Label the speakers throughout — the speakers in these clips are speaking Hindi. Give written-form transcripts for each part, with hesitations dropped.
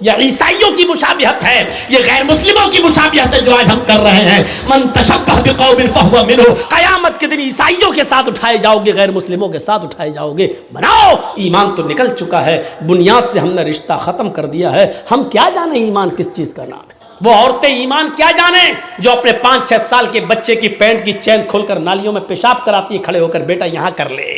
Speaker 1: यह ईसाइयों की मुशाबिहत है, ये गैर मुस्लिमों की मुशाबिहत है जो आज हम कर रहे हैं। मन तशब्बह बिक़ौमिन फहुवा मिन्हु। क़यामत के दिन ईसाइयों के साथ उठाए जाओगे, गैर मुस्लिमों के साथ उठाए जाओगे। बनाओ, ईमान तो निकल चुका है, बुनियाद से हमने रिश्ता खत्म कर दिया है। हम क्या जाने ईमान किस चीज का नाम है। वो औरतें ईमान क्या जाने जो अपने 5-6 साल के बच्चे की पैंट की चैन खोलकर नालियों में पेशाब कराती है खड़े होकर, बेटा यहां कर ले।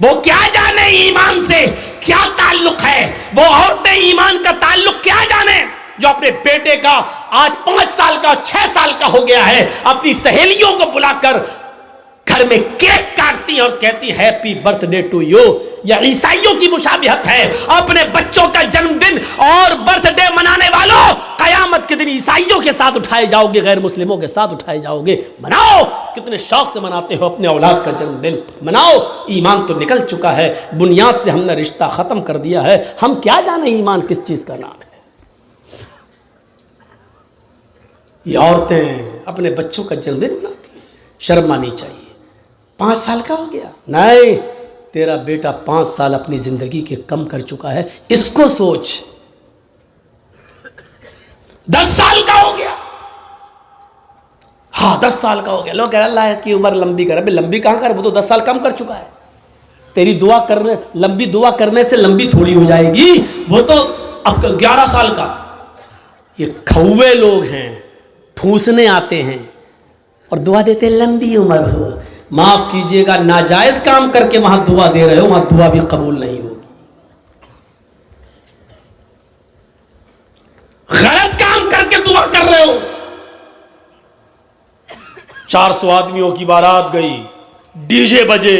Speaker 1: वो क्या जाने ईमान से क्या ताल्लुक है। वो औरतें ईमान का ताल्लुक क्या जाने जो अपने बेटे का आज 5 साल का 6 साल का हो गया है, अपनी सहेलियों को बुलाकर घर में केक काटती और कहती हैप्पी बर्थडे टू यू। यह ईसाइयों की मुशाबिहत है। अपने बच्चों का जन्मदिन और बर्थडे मनाने वालों, कयामत के दिन ईसाइयों के साथ उठाए जाओगे, गैर मुस्लिमों के साथ उठाए जाओगे। मनाओ, कितने शौक से मनाते हो अपने औलाद का जन्मदिन, मनाओ। ईमान तो निकल चुका है, बुनियाद से हमने रिश्ता खत्म कर दिया है। हम क्या जाने ईमान किस चीज का नाम है। ये औरतें अपने बच्चों का जन्मदिन मनाती हैं, शर्म आनी चाहिए। 5 साल का हो गया, नहीं, तेरा बेटा 5 साल अपनी जिंदगी के कम कर चुका है, इसको सोच। 10 साल का हो गया, हाँ 10 साल का हो गया, लोग कह रहे अल्लाह इसकी उम्र लंबी करे। भाई लंबी कहां करे, वो तो 10 साल कम कर चुका है। तेरी दुआ करने, लंबी दुआ करने से लंबी थोड़ी हो जाएगी, वो तो अब 11 साल का। ये खौवे लोग हैं, ठूसने आते हैं और दुआ देते लंबी उम्र हो। माफ कीजिएगा, नाजायज काम करके वहां दुआ दे रहे हो, वहां दुआ भी कबूल नहीं होगी। गलत काम करके दुआ कर रहे हो। 400 आदमियों की बारात गई, डीजे बजे,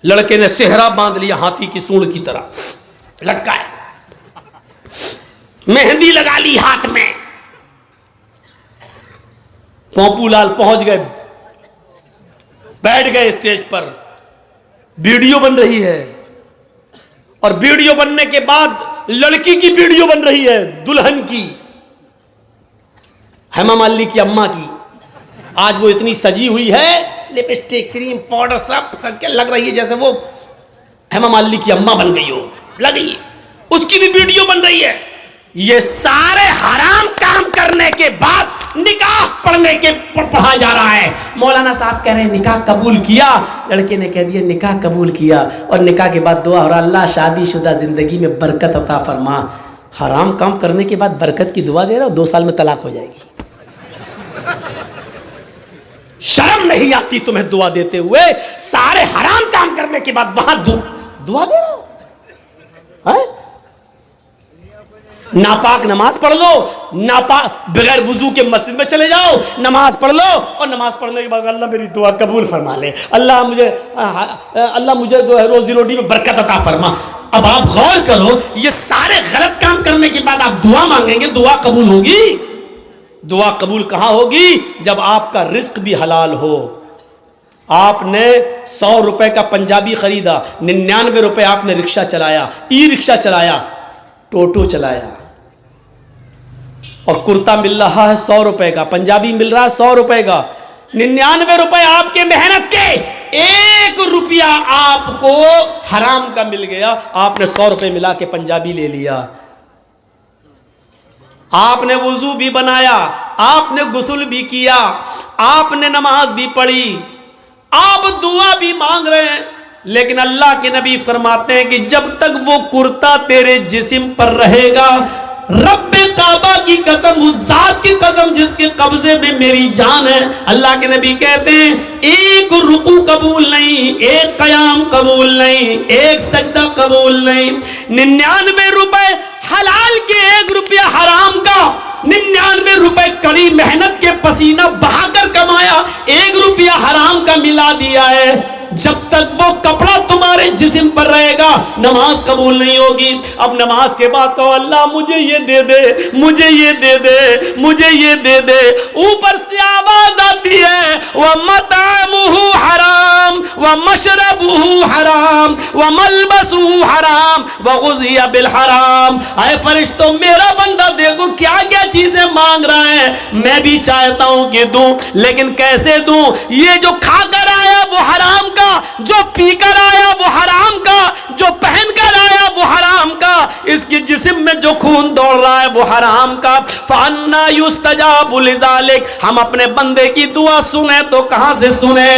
Speaker 1: लड़के ने सेहरा बांध लिया हाथी की सूंड की तरह लटकाया, मेहंदी लगा ली हाथ में। पोपूलाल पहुंच गए, बैठ गए स्टेज पर, वीडियो बन रही है और वीडियो बनने के बाद लड़की की वीडियो बन रही है, दुल्हन की, हेमा मालिनी की अम्मा की। आज वो इतनी सजी हुई है, लिपस्टिक, क्रीम, पाउडर सब क्या लग रही है जैसे वो हेमा मालिनी की अम्मा बन गई हो, लगी। उसकी भी वीडियो बन रही है। ये सारे हराम काम करने के बाद निकाह पढ़ा जा रहा है। मौलाना साहब कह रहे हैं निकाह कबूल किया, लड़के ने कह दिया निकाह कबूल किया, और निकाह के बाद दुआ हो रहा अल्लाह शादीशुदा जिंदगी में बरकत अता फरमा। हराम काम करने के बाद बरकत की दुआ दे रहा हो, 2 साल में तलाक हो जाएगी। शर्म नहीं आती तुम्हें दुआ देते हुए? सारे हराम काम करने के बाद वहां दुआ दे रहे हो। नापाक नमाज पढ़ लो, नापाक बगैर वुजू के मस्जिद में चले जाओ, नमाज पढ़ लो, और नमाज पढ़ने के बाद अल्लाह मेरी दुआ कबूल फरमा ले, अल्लाह मुझे जो है रोजी रोटी में बरकत अता फरमा। अब आप गौर करो, ये सारे गलत काम करने के बाद आप दुआ मांगेंगे, दुआ कबूल होगी? दुआ कबूल कहां होगी? जब आपका रिस्क भी हलाल हो। आपने 100 रुपए का पंजाबी खरीदा, 99 रुपए आपने रिक्शा चलाया, ई रिक्शा चलाया, टोटो चलाया, और कुर्ता मिल रहा है 100 रुपए का, पंजाबी मिल रहा है 100 रुपए का, 99 रुपए आपके मेहनत के, 1 रुपया आपको हराम का मिल गया। आपने 100 रुपए मिला के पंजाबी ले लिया, आपने वुजू भी बनाया, आपने गुस्ल भी किया, आपने नमाज भी पढ़ी, आप दुआ भी मांग रहे हैं, लेकिन अल्लाह के नबी फरमाते हैं कि जब तक वो कुर्ता तेरे जिस्म पर रहेगा, रब्बे काबा की कसम, उस जात की कसम जिसके कब्जे में मेरी जान है, अल्लाह के नबी कहते हैं 1 रुकू कबूल नहीं, 1 कयाम कबूल नहीं, 1 सजदा कबूल नहीं। 99 रुपए हलाल के, 1 रुपया हराम का, 99 रुपए कड़ी मेहनत के पसीना बहाकर कमाया, 1 रुपया हराम का मिला दिया है। जब तक वो कपड़ा तुम्हारे जिस्म पर रहेगा, नमाज कबूल नहीं होगी। अब नमाज के बाद कहो अल्लाह मुझे ये दे दे, मुझे ये दे दे, मुझे ये दे दे। ऊपर से आवाज आती है व मतामुहु हराम व मशरबुहु हराम व मलबसुहु हराम व गुज़िया बिल हराम। आए फरिश्तों, मेरा बंदा देखो क्या क्या चीजें मांग रहा है, मैं भी चाहता हूं कि दूं, लेकिन कैसे दूं? ये जो खाकर आया वो हराम का आया, जो पीकर आया वो हराम का, जो पहनकर आया वो हराम का, इसके जिस्म में जो खून दौड़ रहा है वो हराम का। फअन्ना युस्तजाबु लिज़ालिक, हम अपने बंदे की दुआ सुने तो कहां से सुने?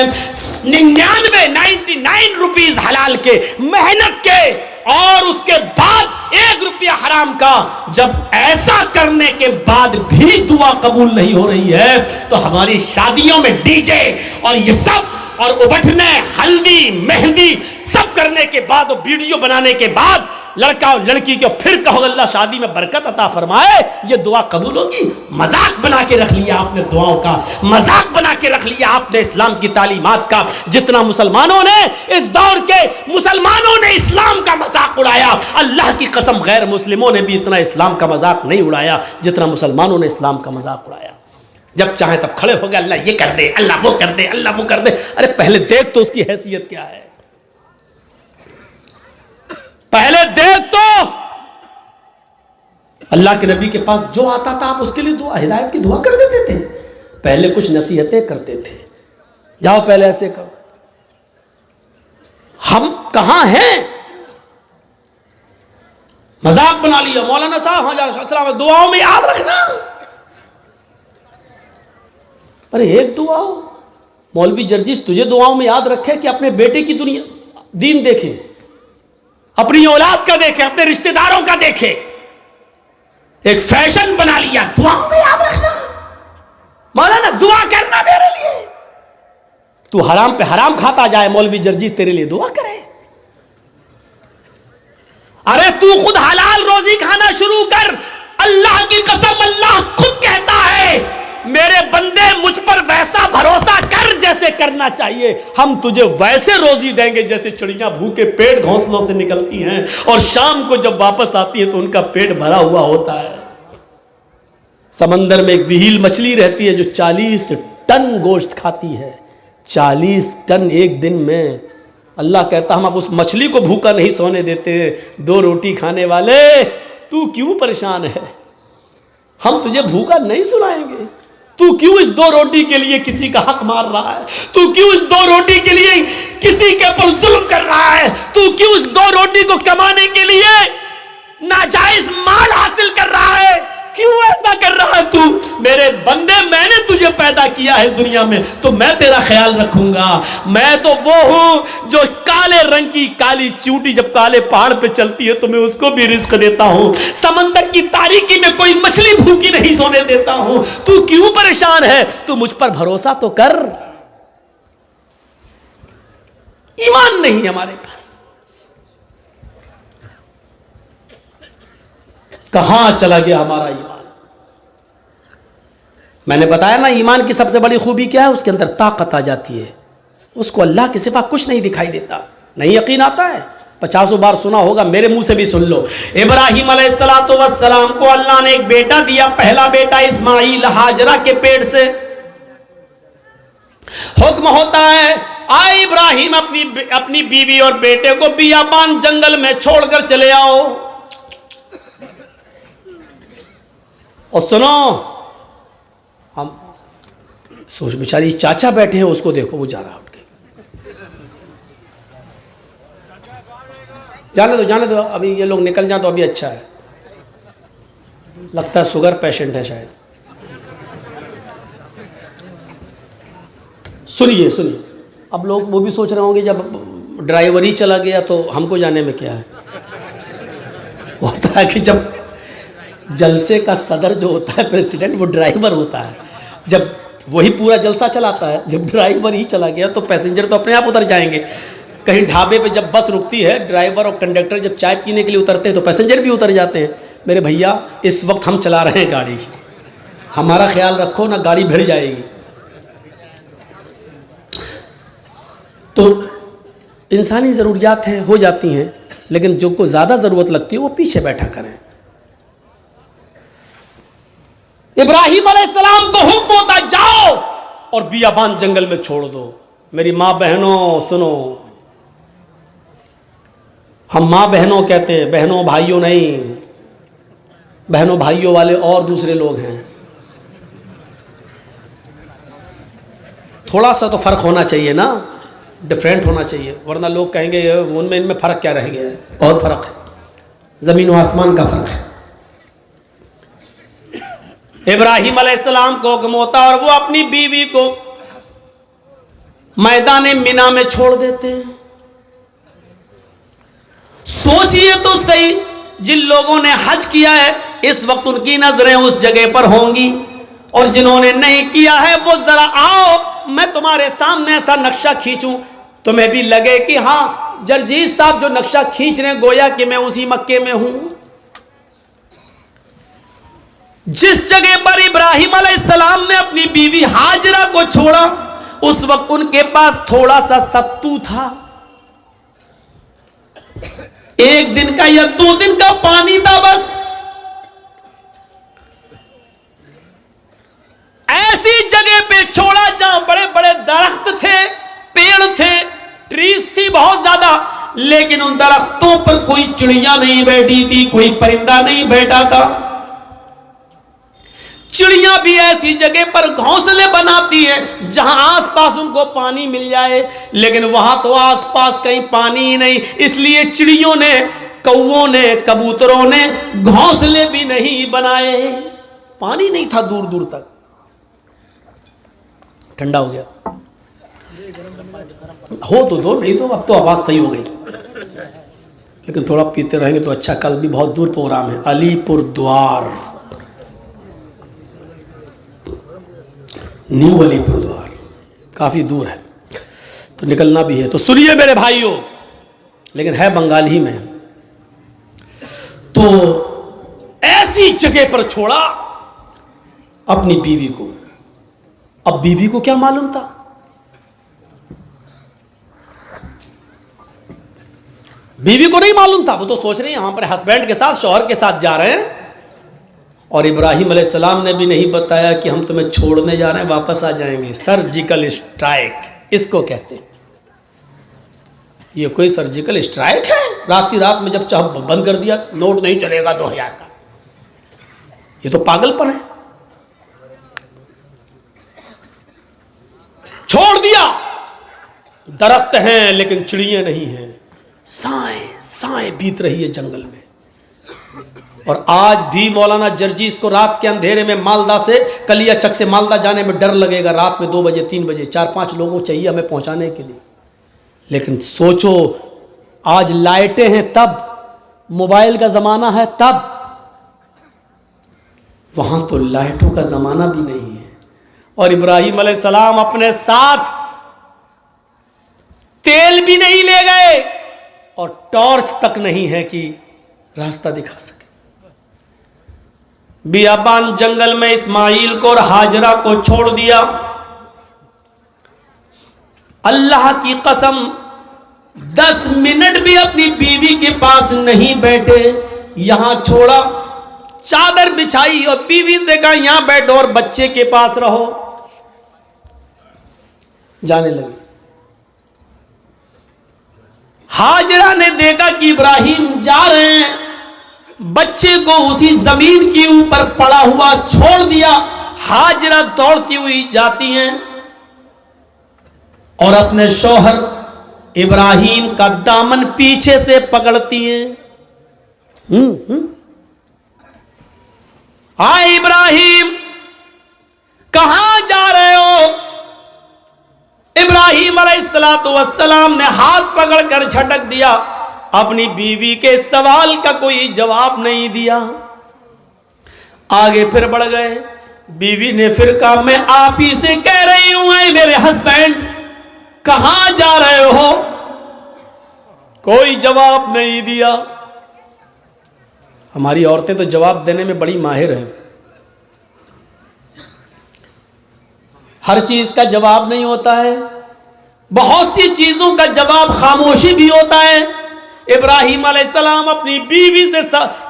Speaker 1: 99 रुपीस हलाल के, मेहनत के, और उसके बाद 1 रुपया हराम का। जब ऐसा करने के बाद भी दुआ कबूल नहीं हो रही है तो हमारी शादियों में डीजे और ये सब और उबटने, हल्दी, मेहंदी सब करने के बाद और वीडियो बनाने के बाद लड़का और लड़की को फिर कहो अल्लाह शादी में बरकत अता फरमाए, ये दुआ कबूल होगी? मजाक बना के रख लिया आपने दुआओं का, मजाक बना के रख लिया आपने इस्लाम की तालीमात का। जितना मुसलमानों ने, इस दौर के मुसलमानों ने इस्लाम का मजाक उड़ाया, अल्लाह की कसम गैर मुस्लिमों ने भी इतना इस्लाम का मजाक नहीं उड़ाया जितना मुसलमानों ने इस्लाम का मजाक उड़ाया। जब चाहे तब खड़े हो गए, अल्लाह ये कर दे, अल्लाह वो कर दे, अल्लाह वो कर दे। अरे पहले देख तो उसकी हैसियत क्या है, पहले देख तो। अल्लाह के नबी के पास जो आता था आप उसके लिए दुआ, हिदायत की दुआ कर देते थे। पहले कुछ नसीहतें करते थे, जाओ पहले ऐसे करो। हम कहां हैं? मजाक बना लिया। मौलाना साहब दुआओं में याद रखना। अरे एक दुआ, मौलवी जर्जिस तुझे दुआओं में याद रखे कि अपने बेटे की दुनिया दीन देखे, अपनी औलाद का देखे, अपने रिश्तेदारों का देखे। एक फैशन बना लिया, दुआओं में याद रखना। मौलाना दुआ करना मेरे लिए, तू हराम पे हराम खाता जाए, मौलवी जर्जिस तेरे लिए दुआ करे। अरे तू खुद हलाल रोजी खाना शुरू कर। अल्लाह की कसम, अल्लाह खुद कहता है मेरे बंदे मुझ पर वैसा भरोसा कर जैसे करना चाहिए, हम तुझे वैसे रोजी देंगे जैसे चिड़ियां भूखे पेट घोंसलों से निकलती हैं और शाम को जब वापस आती है तो उनका पेट भरा हुआ होता है। समंदर में एक विहील मछली रहती है जो 40 टन गोश्त खाती है, 40 टन एक दिन में। अल्लाह कहता हम अब उस मछली को भूखा नहीं सोने देते। 2 रोटी खाने वाले तू क्यों परेशान है? हम तुझे भूखा नहीं सुनाएंगे। तू क्यों इस 2 रोटी के लिए किसी का हक मार रहा है? तू क्यों इस 2 रोटी के लिए किसी के ऊपर जुल्म कर रहा है? तू क्यों इस 2 रोटी को कमाने के लिए नाजायज माल हासिल कर रहा है? क्यों ऐसा कर रहा है तू? मेरे बंदे, मैंने तुझे पैदा किया है इस दुनिया में तो मैं तेरा ख्याल रखूंगा। मैं तो वो हूं जो काले रंग की काली चूंटी जब काले पहाड़ पे चलती है तो मैं उसको भी रिस्क देता हूं। समंदर की तारीकी में कोई मछली भूखी नहीं सोने देता हूं। तू क्यों परेशान है? तू मुझ पर भरोसा तो कर। ईमान नहीं हमारे पास, कहां चला गया हमारा ईमान? मैंने बताया ना, ईमान की सबसे बड़ी खूबी क्या है? उसके अंदर ताकत आ जाती है, उसको अल्लाह के सिवा कुछ नहीं दिखाई देता। नहीं यकीन आता है? 50 बार सुना होगा, मेरे मुंह से भी सुन लो। इब्राहिम अलैहिस्सलाम को अल्लाह ने एक बेटा दिया, पहला बेटा इस्माइल, हाजरा के पेट से। हुक्म होता है आए इब्राहिम अपनी बीवी और बेटे को बियाबान जंगल में छोड़कर चले आओ। और सुनो, हम सोच बेचारी चाचा बैठे हैं, उसको देखो वो जा रहा उठ के। जाने दो अभी ये लोग निकल जाए तो अभी अच्छा है। लगता है शुगर पेशेंट है शायद। सुनिए अब लोग वो भी सोच रहे होंगे जब ड्राइवर ही चला गया तो हमको जाने में क्या है। होता है कि जब जलसे का सदर जो होता है प्रेसिडेंट, वो ड्राइवर होता है। जब वही पूरा जलसा चलाता है, जब ड्राइवर ही चला गया तो पैसेंजर तो अपने आप उतर जाएंगे। कहीं ढाबे पे जब बस रुकती है, ड्राइवर और कंडक्टर जब चाय पीने के लिए उतरते हैं तो पैसेंजर भी उतर जाते हैं। मेरे भैया, इस वक्त हम चला रहे हैं गाड़ी, हमारा ख्याल रखो ना, गाड़ी भिड़ जाएगी। तो इंसानी ज़रूरियात हैं, हो जाती हैं, लेकिन जो को ज़्यादा ज़रूरत लगती है वो पीछे बैठा करें। इब्राहिम अलैहिस्सलाम को हुक्म होता जाओ और बियाबान जंगल में छोड़ दो। मेरी माँ बहनों सुनो, हम माँ बहनों कहते हैं, बहनों भाइयों नहीं। बहनों भाइयों वाले और दूसरे लोग हैं। थोड़ा सा तो फर्क होना चाहिए ना। डिफरेंट होना चाहिए, वरना लोग कहेंगे उनमें इनमें फ़र्क क्या रह गया है। बहुत फ़र्क है, ज़मीन व आसमान का फ़र्क है। इब्राहिम अलैहिस्सलाम को हुक्म होता और वो अपनी बीवी को मैदान मिना में छोड़ देते हैं। सोचिए तो सही, जिन लोगों ने हज किया है इस वक्त उनकी नजरें उस जगह पर होंगी, और जिन्होंने नहीं किया है वो जरा आओ मैं तुम्हारे सामने ऐसा नक्शा खींचूं, तुम्हें भी लगे कि हाँ जरजीत साहब जो नक्शा खींच रहे हैं गोया कि मैं उसी मक्के में हूं। जिस जगह पर इब्राहिम अलैहिस्सलाम ने अपनी बीवी हाजरा को छोड़ा उस वक्त उनके पास थोड़ा सा सत्तू था, 1 दिन का या 2 दिन का पानी था बस। ऐसी जगह पे छोड़ा जहां बड़े बड़े दरख्त थे, पेड़ थे, ट्रीज थी बहुत ज्यादा, लेकिन उन दरख्तों पर कोई चिड़िया नहीं बैठी थी, कोई परिंदा नहीं बैठा था। चिड़िया भी ऐसी जगह पर घोंसले बनाती है जहां आसपास उनको पानी मिल जाए, लेकिन वहां तो आसपास कहीं पानी ही नहीं, इसलिए चिड़ियों ने, कौओं ने, कबूतरों ने घोंसले भी नहीं बनाए। पानी नहीं था दूर दूर तक। ठंडा हो गया हो तो दो, नहीं तो अब तो आवाज सही हो गई, लेकिन थोड़ा पीते रहेंगे तो अच्छा। कल भी बहुत दूर प्रोग्राम है, अलीपुर द्वार, न्यू अलीपुर द्वार, काफी दूर है तो निकलना भी है। तो सुनिए मेरे भाइयों, लेकिन है बंगाल ही में। तो ऐसी जगह पर छोड़ा अपनी बीवी को। अब बीवी को क्या मालूम था? बीवी को नहीं मालूम था, वो तो सोच रही है यहां पर हस्बैंड के साथ, शौहर के साथ जा रहे हैं, और इब्राहिम अलैहिस्सलाम ने भी नहीं बताया कि हम तुम्हें छोड़ने जा रहे हैं, वापस आ जाएंगे। सर्जिकल स्ट्राइक इसको कहते हैं। ये कोई सर्जिकल स्ट्राइक है? रात की रात में जब चाह बंद कर दिया, नोट नहीं चलेगा 2000 का, ये तो पागलपन है। छोड़ दिया, दरख्त हैं लेकिन चिड़ियां नहीं हैं, साएं साएं बीत रही है जंगल में। और आज भी मौलाना जर्जीस को रात के अंधेरे में मालदा से, कलियाचक से मालदा जाने में डर लगेगा। रात में 2 बजे 3 बजे 4-5 लोगों चाहिए हमें पहुंचाने के लिए। लेकिन सोचो, आज लाइटें हैं तब, मोबाइल का जमाना है तब, वहां तो लाइटों का जमाना भी नहीं है। और इब्राहिम अलैहिस्सलाम अपने साथ तेल भी नहीं ले गए और टॉर्च तक नहीं है कि रास्ता दिखा सके। बियाबान जंगल में इस्माइल को और हाजरा को छोड़ दिया। अल्लाह की कसम 10 मिनट भी अपनी बीवी के पास नहीं बैठे, यहां छोड़ा, चादर बिछाई और बीवी से कहा यहां बैठो और बच्चे के पास रहो। जाने लगे। हाजरा ने देखा कि इब्राहिम जा रहे हैं, बच्चे को उसी जमीन के ऊपर पड़ा हुआ छोड़ दिया। हाजरा दौड़ती हुई जाती हैं और अपने शौहर इब्राहिम का दामन पीछे से पकड़ती हैं। हाय इब्राहिम, कहां जा रहे हो? इब्राहिम अलैहिस्सलातु वस्सलाम ने हाथ पकड़कर झटक दिया। अपनी बीवी के सवाल का कोई जवाब नहीं दिया। आगे फिर बढ़ गए। बीवी ने फिर कहा मैं आप ही से कह रही हूं मेरे हस्बैंड, कहां जा रहे हो? कोई जवाब नहीं दिया। हमारी औरतें तो जवाब देने में बड़ी माहिर हैं। हर चीज का जवाब नहीं होता है, बहुत सी चीजों का जवाब खामोशी भी होता है। इब्राहिम अलैहिस्सलाम अपनी बीवी से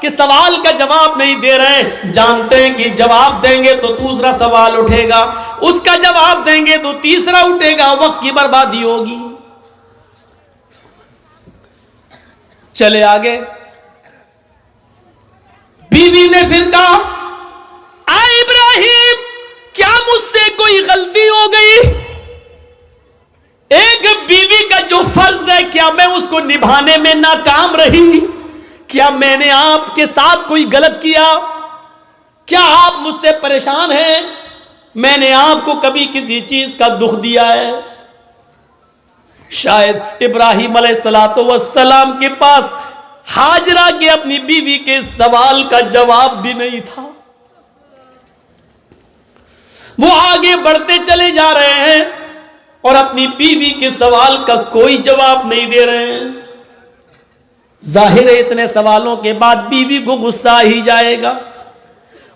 Speaker 1: के सवाल का जवाब नहीं दे रहे हैं। जानते हैं कि जवाब देंगे तो दूसरा सवाल उठेगा, उसका जवाब देंगे तो तीसरा उठेगा, वक्त की बर्बादी होगी। चले आगे। बीवी ने फिर कहा आए इब्राहिम, क्या मुझसे कोई गलती हो गई? एक बीवी क्या मैं उसको निभाने में नाकाम रही? क्या मैंने आपके साथ कोई गलत किया? क्या आप मुझसे परेशान हैं? मैंने आपको कभी किसी चीज का दुख दिया है? शायद इब्राहिम अलैहिस्सलातु वस्सलाम के पास हाजरा के अपनी बीवी के सवाल का जवाब भी नहीं था। वो आगे बढ़ते चले जा रहे हैं और अपनी बीवी के सवाल का कोई जवाब नहीं दे रहे हैं। जाहिर है इतने सवालों के बाद बीवी को गुस्सा आ ही जाएगा।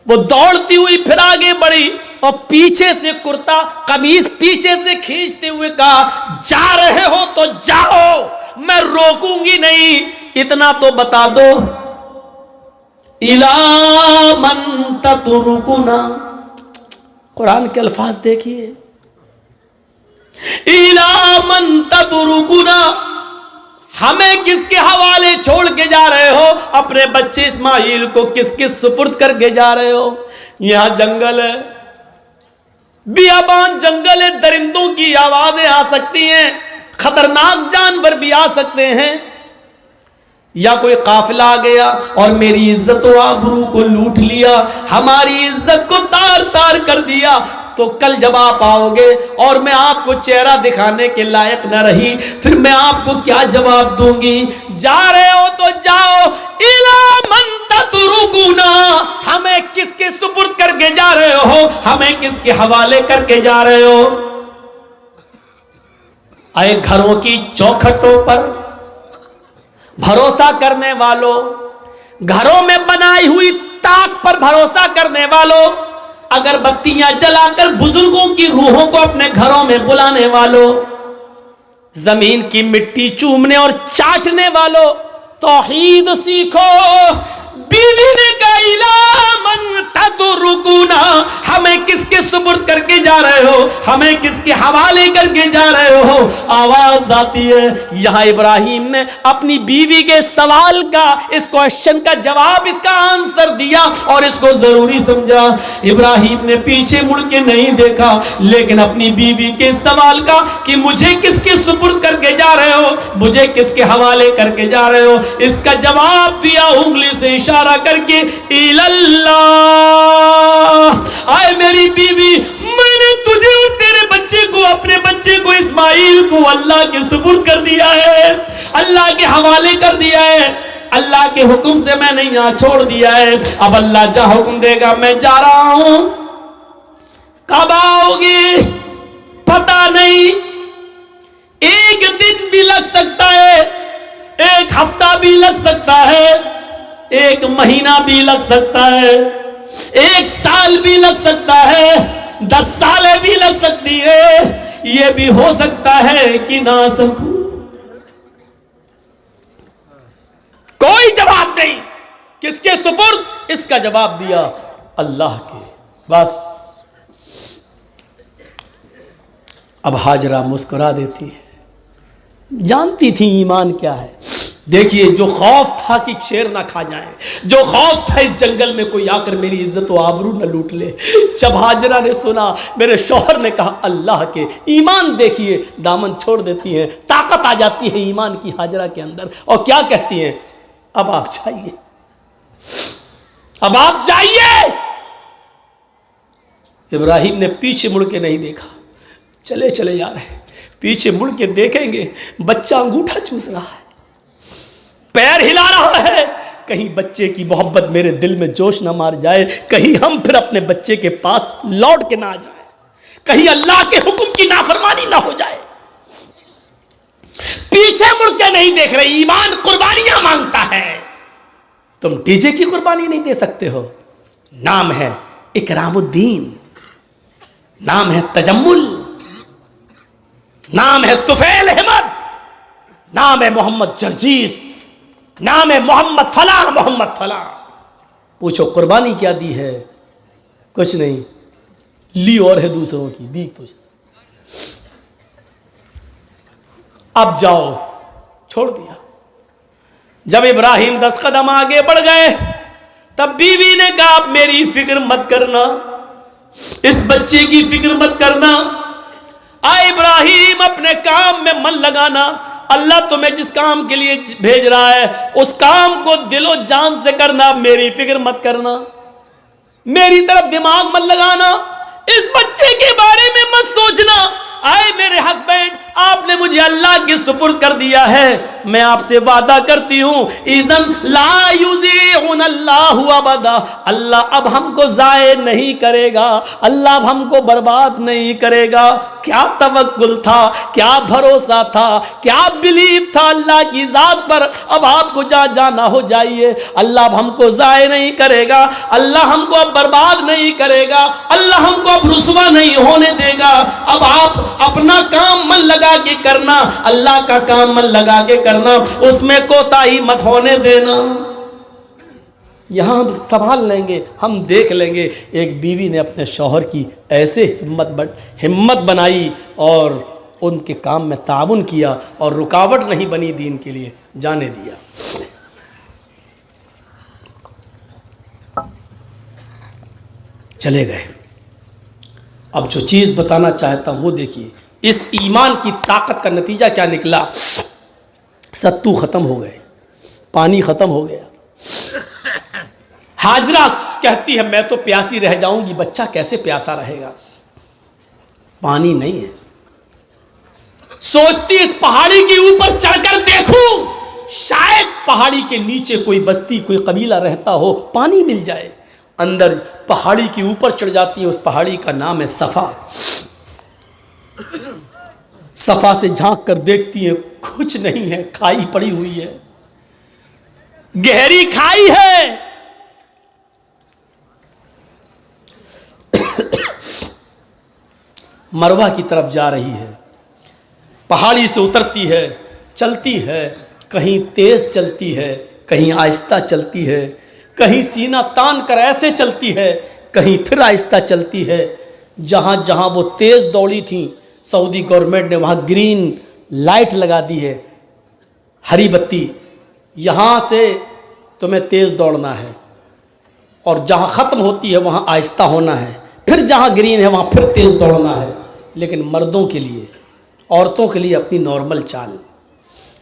Speaker 1: वो दौड़ती हुई फिर आगे बढ़ी और पीछे से कुर्ता कमीज पीछे से खींचते हुए कहा, जा रहे हो तो जाओ, मैं रोकूंगी नहीं। इतना तो बता दो, इला मन ततरुकुना, कुरान के अल्फाज देखिए, इला मन ततरुकुना, हमें किसके हवाले छोड़ के जा रहे हो? अपने बच्चे इस्माइल को किसके सुपुर्द करके जा रहे हो? यहां जंगल है, बियाबान जंगल है, दरिंदों की आवाजें आ सकती हैं, खतरनाक जानवर भी आ सकते हैं, या कोई काफिला आ गया और मेरी इज्जत व आबरू को लूट लिया, हमारी इज्जत को तार तार कर दिया, तो कल जब आप आओगे और मैं आपको चेहरा दिखाने के लायक न रही, फिर मैं आपको क्या जवाब दूंगी? जा रहे हो तो जाओ, इला मन ततरुकुना, हमें किसके सुपुर्द करके जा रहे हो? हमें किसके हवाले करके जा रहे हो? आए घरों की चौखटों पर भरोसा करने वालों, घरों में बनाई हुई ताक पर भरोसा करने वालों, अगरबत्तियां जलाकर बुजुर्गों की रूहों को अपने घरों में बुलाने वालों, जमीन की मिट्टी चूमने और चाटने वालों, तौहीद सीखो। बीवी ने कहा, इला मन ततरुकुना, हमें किसके सुपुर्द करके जा रहे हो? हमें किसके हवाले करके जा रहे हो? आवाज आती है। यहां इब्राहिम ने अपनी बीवी के सवाल का, इस क्वेश्चन का जवाब, इसका आंसर दिया और इसको जरूरी समझा। इब्राहिम ने पीछे मुड़ के नहीं देखा, लेकिन अपनी बीवी के सवाल का कि मुझे किसके सुपुर्द करके जा रहे हो, मुझे किसके हवाले करके जा रहे हो, इसका जवाब दिया उंगली से इशारा करके, इल्लल्लाह। आए मेरी बीवी, मैंने तुझे और तेरे बच्चे को, अपने बच्चे को इस्माइल को अल्लाह के सुपुर्द कर दिया है, अल्लाह के हवाले कर दिया है, अल्लाह के हुक्म से मैंने यहां छोड़ दिया है। अब अल्लाह जहां हुक्म देगा मैं जा रहा हूं। कब आओगी पता नहीं, एक दिन भी लग सकता है, एक हफ्ता भी लग सकता है, एक महीना भी लग सकता है, एक साल भी लग सकता है, 10 सालें भी लग सकती है, यह भी हो सकता है कि ना सकूं। कोई जवाब नहीं, किसके सुपुर्द? इसका जवाब दिया अल्लाह के। बस अब हाजरा मुस्कुरा देती है, जानती थी ईमान क्या है। देखिए, जो खौफ था कि शेर ना खा जाए, जो खौफ था इस जंगल में कोई आकर मेरी इज्जत व आबरू न लूट ले, जब हाजरा ने सुना, मेरे शौहर ने कहा अल्लाह के, ईमान देखिए, दामन छोड़ देती हैं, ताकत आ जाती है ईमान की हाजरा के अंदर, और क्या कहती हैं, अब आप जाइए, अब आप जाइए। इब्राहिम ने पीछे मुड़ के नहीं देखा, चले चले जा रहे, पीछे मुड़ के देखेंगे बच्चा अंगूठा चूस रहा है, पैर हिला रहा है, कहीं बच्चे की मोहब्बत मेरे दिल में जोश ना मार जाए, कहीं हम फिर अपने बच्चे के पास लौट के ना आ जाए, कहीं अल्लाह के हुक्म की नाफरमानी ना हो जाए। पीछे मुड़ के नहीं देख रहे, ईमान कुर्बानियां मांगता है। तुम डीजे की कुर्बानी नहीं दे सकते हो। नाम है इकरामुद्दीन, नाम है तजम्मुल, नाम है तुफैल अहमद, नाम है मोहम्मद जर्जीस, नाम है मोहम्मद फला, मोहम्मद फला। पूछो कुर्बानी क्या दी है? कुछ नहीं, ली और है दूसरों की, दी तुझे। अब जाओ, छोड़ दिया। जब इब्राहिम 10 कदम आगे बढ़ गए, तब बीवी ने कहा आप मेरी फिक्र मत करना, इस बच्चे की फिक्र मत करना। आ इब्राहिम अपने काम में मन लगाना, अल्लाह तुम्हें जिस काम के लिए भेज रहा है उस काम को दिलो जान से करना, मेरी फिक्र मत करना, मेरी तरफ दिमाग मत लगाना, इस बच्चे के बारे में मत सोचना। आए मेरे हस्बैंड, आपने मुझे अल्लाह के सुपुर्द कर दिया है, मैं आपसे वादा करती हूं इज़न ला युज़ीउन अल्लाहु अबदा, अल्लाह अब हमको ज़ाये नहीं करेगा, अल्लाह अब हमको बर्बाद नहीं करेगा। क्या तवक्कुल था, क्या भरोसा था, क्या बिलीव था अल्लाह की ज़ात पर। अब आपको जहाँ जाना हो जाइए, अल्लाह अब हमको ज़ाये नहीं करेगा, अल्लाह हमको अब बर्बाद नहीं करेगा, अल्लाह हमको अब रुसवा नहीं होने देगा। अब आप अपना काम मन लगा के करना, अल्लाह का काम मन लगा के करना, उसमें कोताही मत होने देना। यहां हम संभाल लेंगे, हम देख लेंगे। एक बीवी ने अपने शौहर की ऐसे हिम्मत बनाई और उनके काम में ताउन किया और रुकावट नहीं बनी, दीन के लिए जाने दिया। चले गए। अब जो चीज़ बताना चाहता हूं वो देखिए, इस ईमान की ताकत का नतीजा क्या निकला। सत्तू खत्म हो गए, पानी खत्म हो गया। हाजरा कहती है मैं तो प्यासी रह जाऊंगी, बच्चा कैसे प्यासा रहेगा, पानी नहीं है। सोचती इस पहाड़ी के ऊपर चढ़कर देखूं, शायद पहाड़ी के नीचे कोई बस्ती, कोई कबीला रहता हो, पानी मिल जाए। अंदर पहाड़ी के ऊपर चढ़ जाती है, उस पहाड़ी का नाम है सफा। सफा से झांक कर देखती है, कुछ नहीं है, खाई पड़ी हुई है, गहरी खाई है। मरवा की तरफ जा रही है, पहाड़ी से उतरती है, चलती है, कहीं तेज चलती है, कहीं आहिस्ता चलती है, कहीं सीना तान कर ऐसे चलती है, कहीं फिर आहिस्ता चलती है। जहाँ जहाँ वो तेज़ दौड़ी थी, सऊदी गवर्नमेंट ने वहाँ ग्रीन लाइट लगा दी है, हरी बत्ती, यहाँ से तुम्हें तेज़ दौड़ना है और जहाँ ख़त्म होती है वहाँ आहिस्ता होना है, फिर जहाँ ग्रीन है वहाँ फिर तेज़ दौड़ना है। लेकिन मर्दों के लिए, औरतों के लिए अपनी नॉर्मल चाल।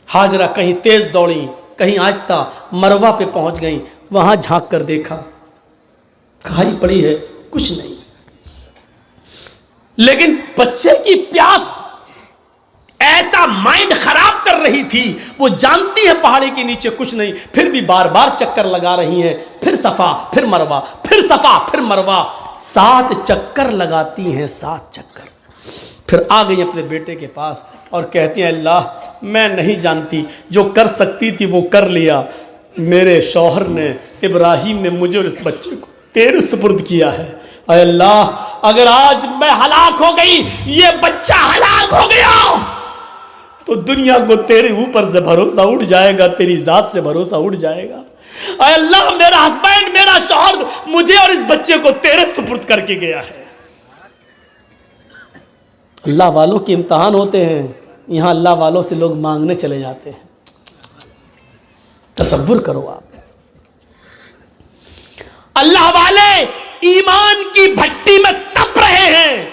Speaker 1: हाजरा कहीं तेज़ दौड़ी, कहीं आहिस्ता, मरवा पे पहुँच गई, वहाँ झांक कर देखा, खाई पड़ी है, कुछ नहीं। लेकिन बच्चे की प्यास ऐसा माइंड खराब कर रही थी, वो जानती है पहाड़ी के नीचे कुछ नहीं, फिर भी बार बार चक्कर लगा रही हैं, फिर सफा फिर मरवा, फिर सफा फिर मरवा, 7 चक्कर लगाती हैं, 7 चक्कर। फिर आ गई अपने बेटे के पास और कहती हैं अल्लाह मैं नहीं जानती, जो कर सकती थी वो कर लिया, मेरे शौहर ने, इब्राहिम ने मुझे और इस बच्चे को तेरे सुपुर्द किया है। अय अल्लाह, अगर आज मैं हलाक हो गई, ये बच्चा हलाक हो गया, तो दुनिया को तेरे ऊपर से भरोसा उठ जाएगा, तेरी जात से भरोसा उठ जाएगा। अय अल्लाह, मेरा हस्बैंड, मेरा शौहर मुझे और इस बच्चे को तेरे सुपुर्द करके गया है। अल्लाह वालों के इम्तहान होते हैं, यहाँ अल्लाह वालों से लोग मांगने चले जाते हैं। तसव्वुर करो आप, अल्लाह वाले ईमान की भट्टी में तप रहे हैं,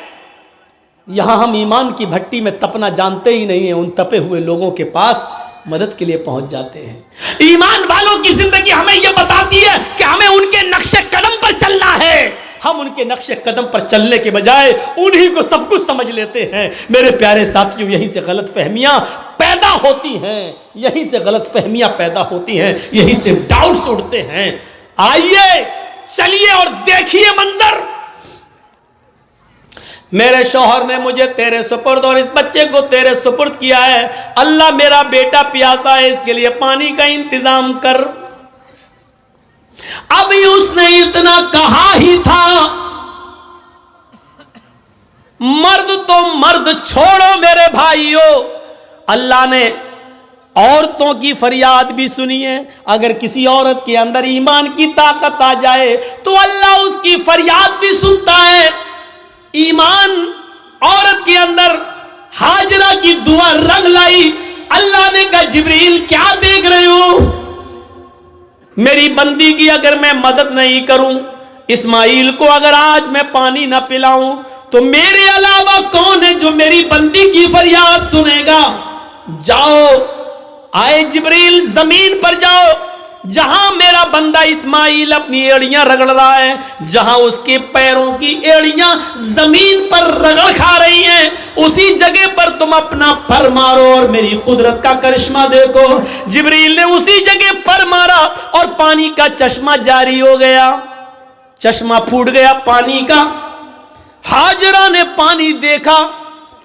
Speaker 1: यहां हम ईमान की भट्टी में तपना जानते ही नहीं है, उन तपे हुए लोगों के पास मदद के लिए पहुंच जाते हैं। ईमान वालों की जिंदगी हमें यह बताती है कि हमें उनके नक्शे कदम पर चलना है। हम उनके नक्शे कदम पर चलने के बजाय उन्हीं को सब कुछ समझ लेते हैं। मेरे प्यारे साथियों, यहीं से गलत फहमियां पैदा होती हैं, यहीं से गलत फहमियां पैदा होती हैं, यहीं से डाउट्स उठते हैं। आइए चलिए और देखिए मंजर। मेरे शौहर ने मुझे तेरे सुपुर्द और इस बच्चे को तेरे सुपुर्द किया है। अल्लाह, मेरा बेटा प्यासा है, इसके लिए पानी का इंतजाम कर। अभी उसने इतना कहा ही था, मर्द तो मर्द छोड़ो मेरे भाइयों, अल्लाह ने औरतों की फरियाद भी सुनी है। अगर किसी औरत के अंदर ईमान की ताकत आ जाए तो अल्लाह उसकी फरियाद भी सुनता है। ईमान औरत के अंदर हाजरा की दुआ रंग लाई। अल्लाह ने कहा, जिब्रील क्या देख रहे हो, मेरी बंदी की अगर मैं मदद नहीं करूं, इस्माइल को अगर आज मैं पानी ना पिलाऊं, तो मेरे अलावा कौन है जो मेरी बंदी की फरियाद सुनेगा। जाओ, आए जिब्रील, जमीन पर जाओ, जहां मेरा बंदा इस्माइल अपनी एड़ियां रगड़ रहा है, जहां उसके पैरों की एड़ियां जमीन पर रगड़ खा रही हैं, उसी जगह पर तुम अपना पर मारो और मेरी कुदरत का करिश्मा देखो। जिब्रील ने उसी जगह पर मारा और पानी का चश्मा जारी हो गया, चश्मा फूट गया पानी का। हाजरा ने पानी देखा,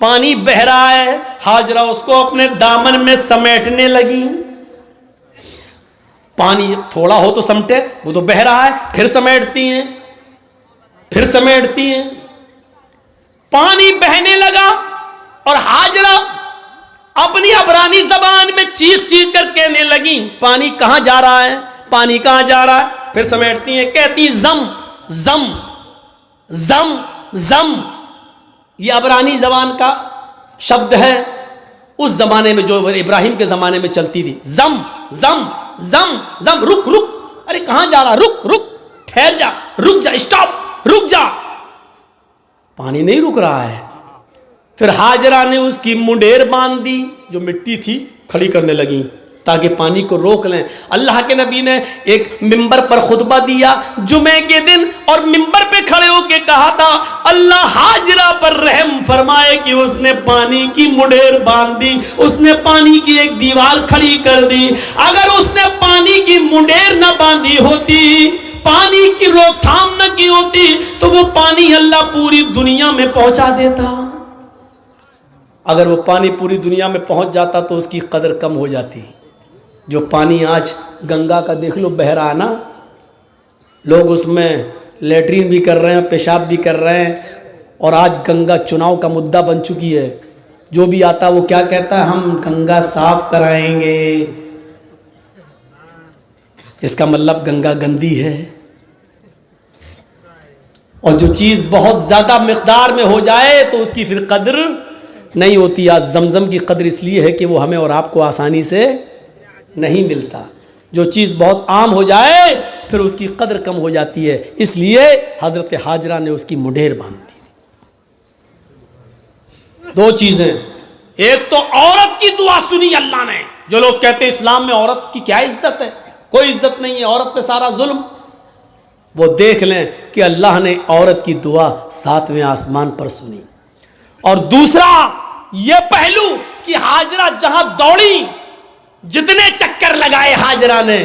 Speaker 1: पानी बह रहा है, हाजरा उसको अपने दामन में समेटने लगी। पानी थोड़ा हो तो समटे, वो तो बह रहा है, फिर समेटती हैं, फिर समेटती हैं। पानी बहने लगा और हाजरा अपनी अबरानी जबान में चीख चीख कर कहने लगी, पानी कहां जा रहा है, पानी कहां जा रहा है। फिर समेटती हैं, कहती जम जम जम जम। ये अबरानी जबान का शब्द है, उस जमाने में जो इब्राहिम के जमाने में चलती थी। जम जम जम जम, रुक रुक, अरे कहां जा रहा, रुक रुक, ठहर जा, रुक जा, स्टॉप, रुक जा। पानी नहीं रुक रहा है। फिर हाजरा ने उसकी मुंडेर बांध दी, जो मिट्टी थी खड़ी करने लगी ताकि पानी को रोक लें। अल्लाह के नबी ने एक मिंबर पर खुतबा दिया जुमे के दिन, और मिंबर पे खड़े होके कहा था, अल्लाह हाजरा पर रहम फरमाए कि उसने पानी की मुंडेर बांध दी, उसने पानी की एक दीवार खड़ी कर दी। अगर उसने पानी की मुंडेर न बांधी होती, पानी की रोकथाम न की होती, तो वो पानी अल्लाह पूरी दुनिया में पहुंचा देता। अगर वो पानी पूरी दुनिया में पहुंच जाता तो उसकी कदर कम हो जाती। जो पानी आज गंगा का देख लो बह रहा है ना, लोग उसमें लेटरिन भी कर रहे हैं, पेशाब भी कर रहे हैं, और आज गंगा चुनाव का मुद्दा बन चुकी है। जो भी आता है वो क्या कहता है, हम गंगा साफ कराएंगे। इसका मतलब गंगा गंदी है। और जो चीज बहुत ज्यादा मिकदार में हो जाए तो उसकी फिर कद्र नहीं होती। आज जमजम की कद्र इसलिए है कि वो हमें और आपको आसानी से नहीं मिलता। जो चीज़ बहुत आम हो जाए फिर उसकी कदर कम हो जाती है, इसलिए हजरत हाजरा ने उसकी मुंडेर बांध दी। दो चीजें, एक तो औरत की दुआ सुनी अल्लाह ने। जो लोग कहते हैं इस्लाम में औरत की क्या इज्जत है, कोई इज्जत नहीं है, औरत पे सारा जुल्म, वो देख लें कि अल्लाह ने औरत की दुआ 7वें आसमान पर सुनी। और दूसरा यह पहलू कि हाजरा जहां दौड़ी, जितने चक्कर लगाए हाजरा ने,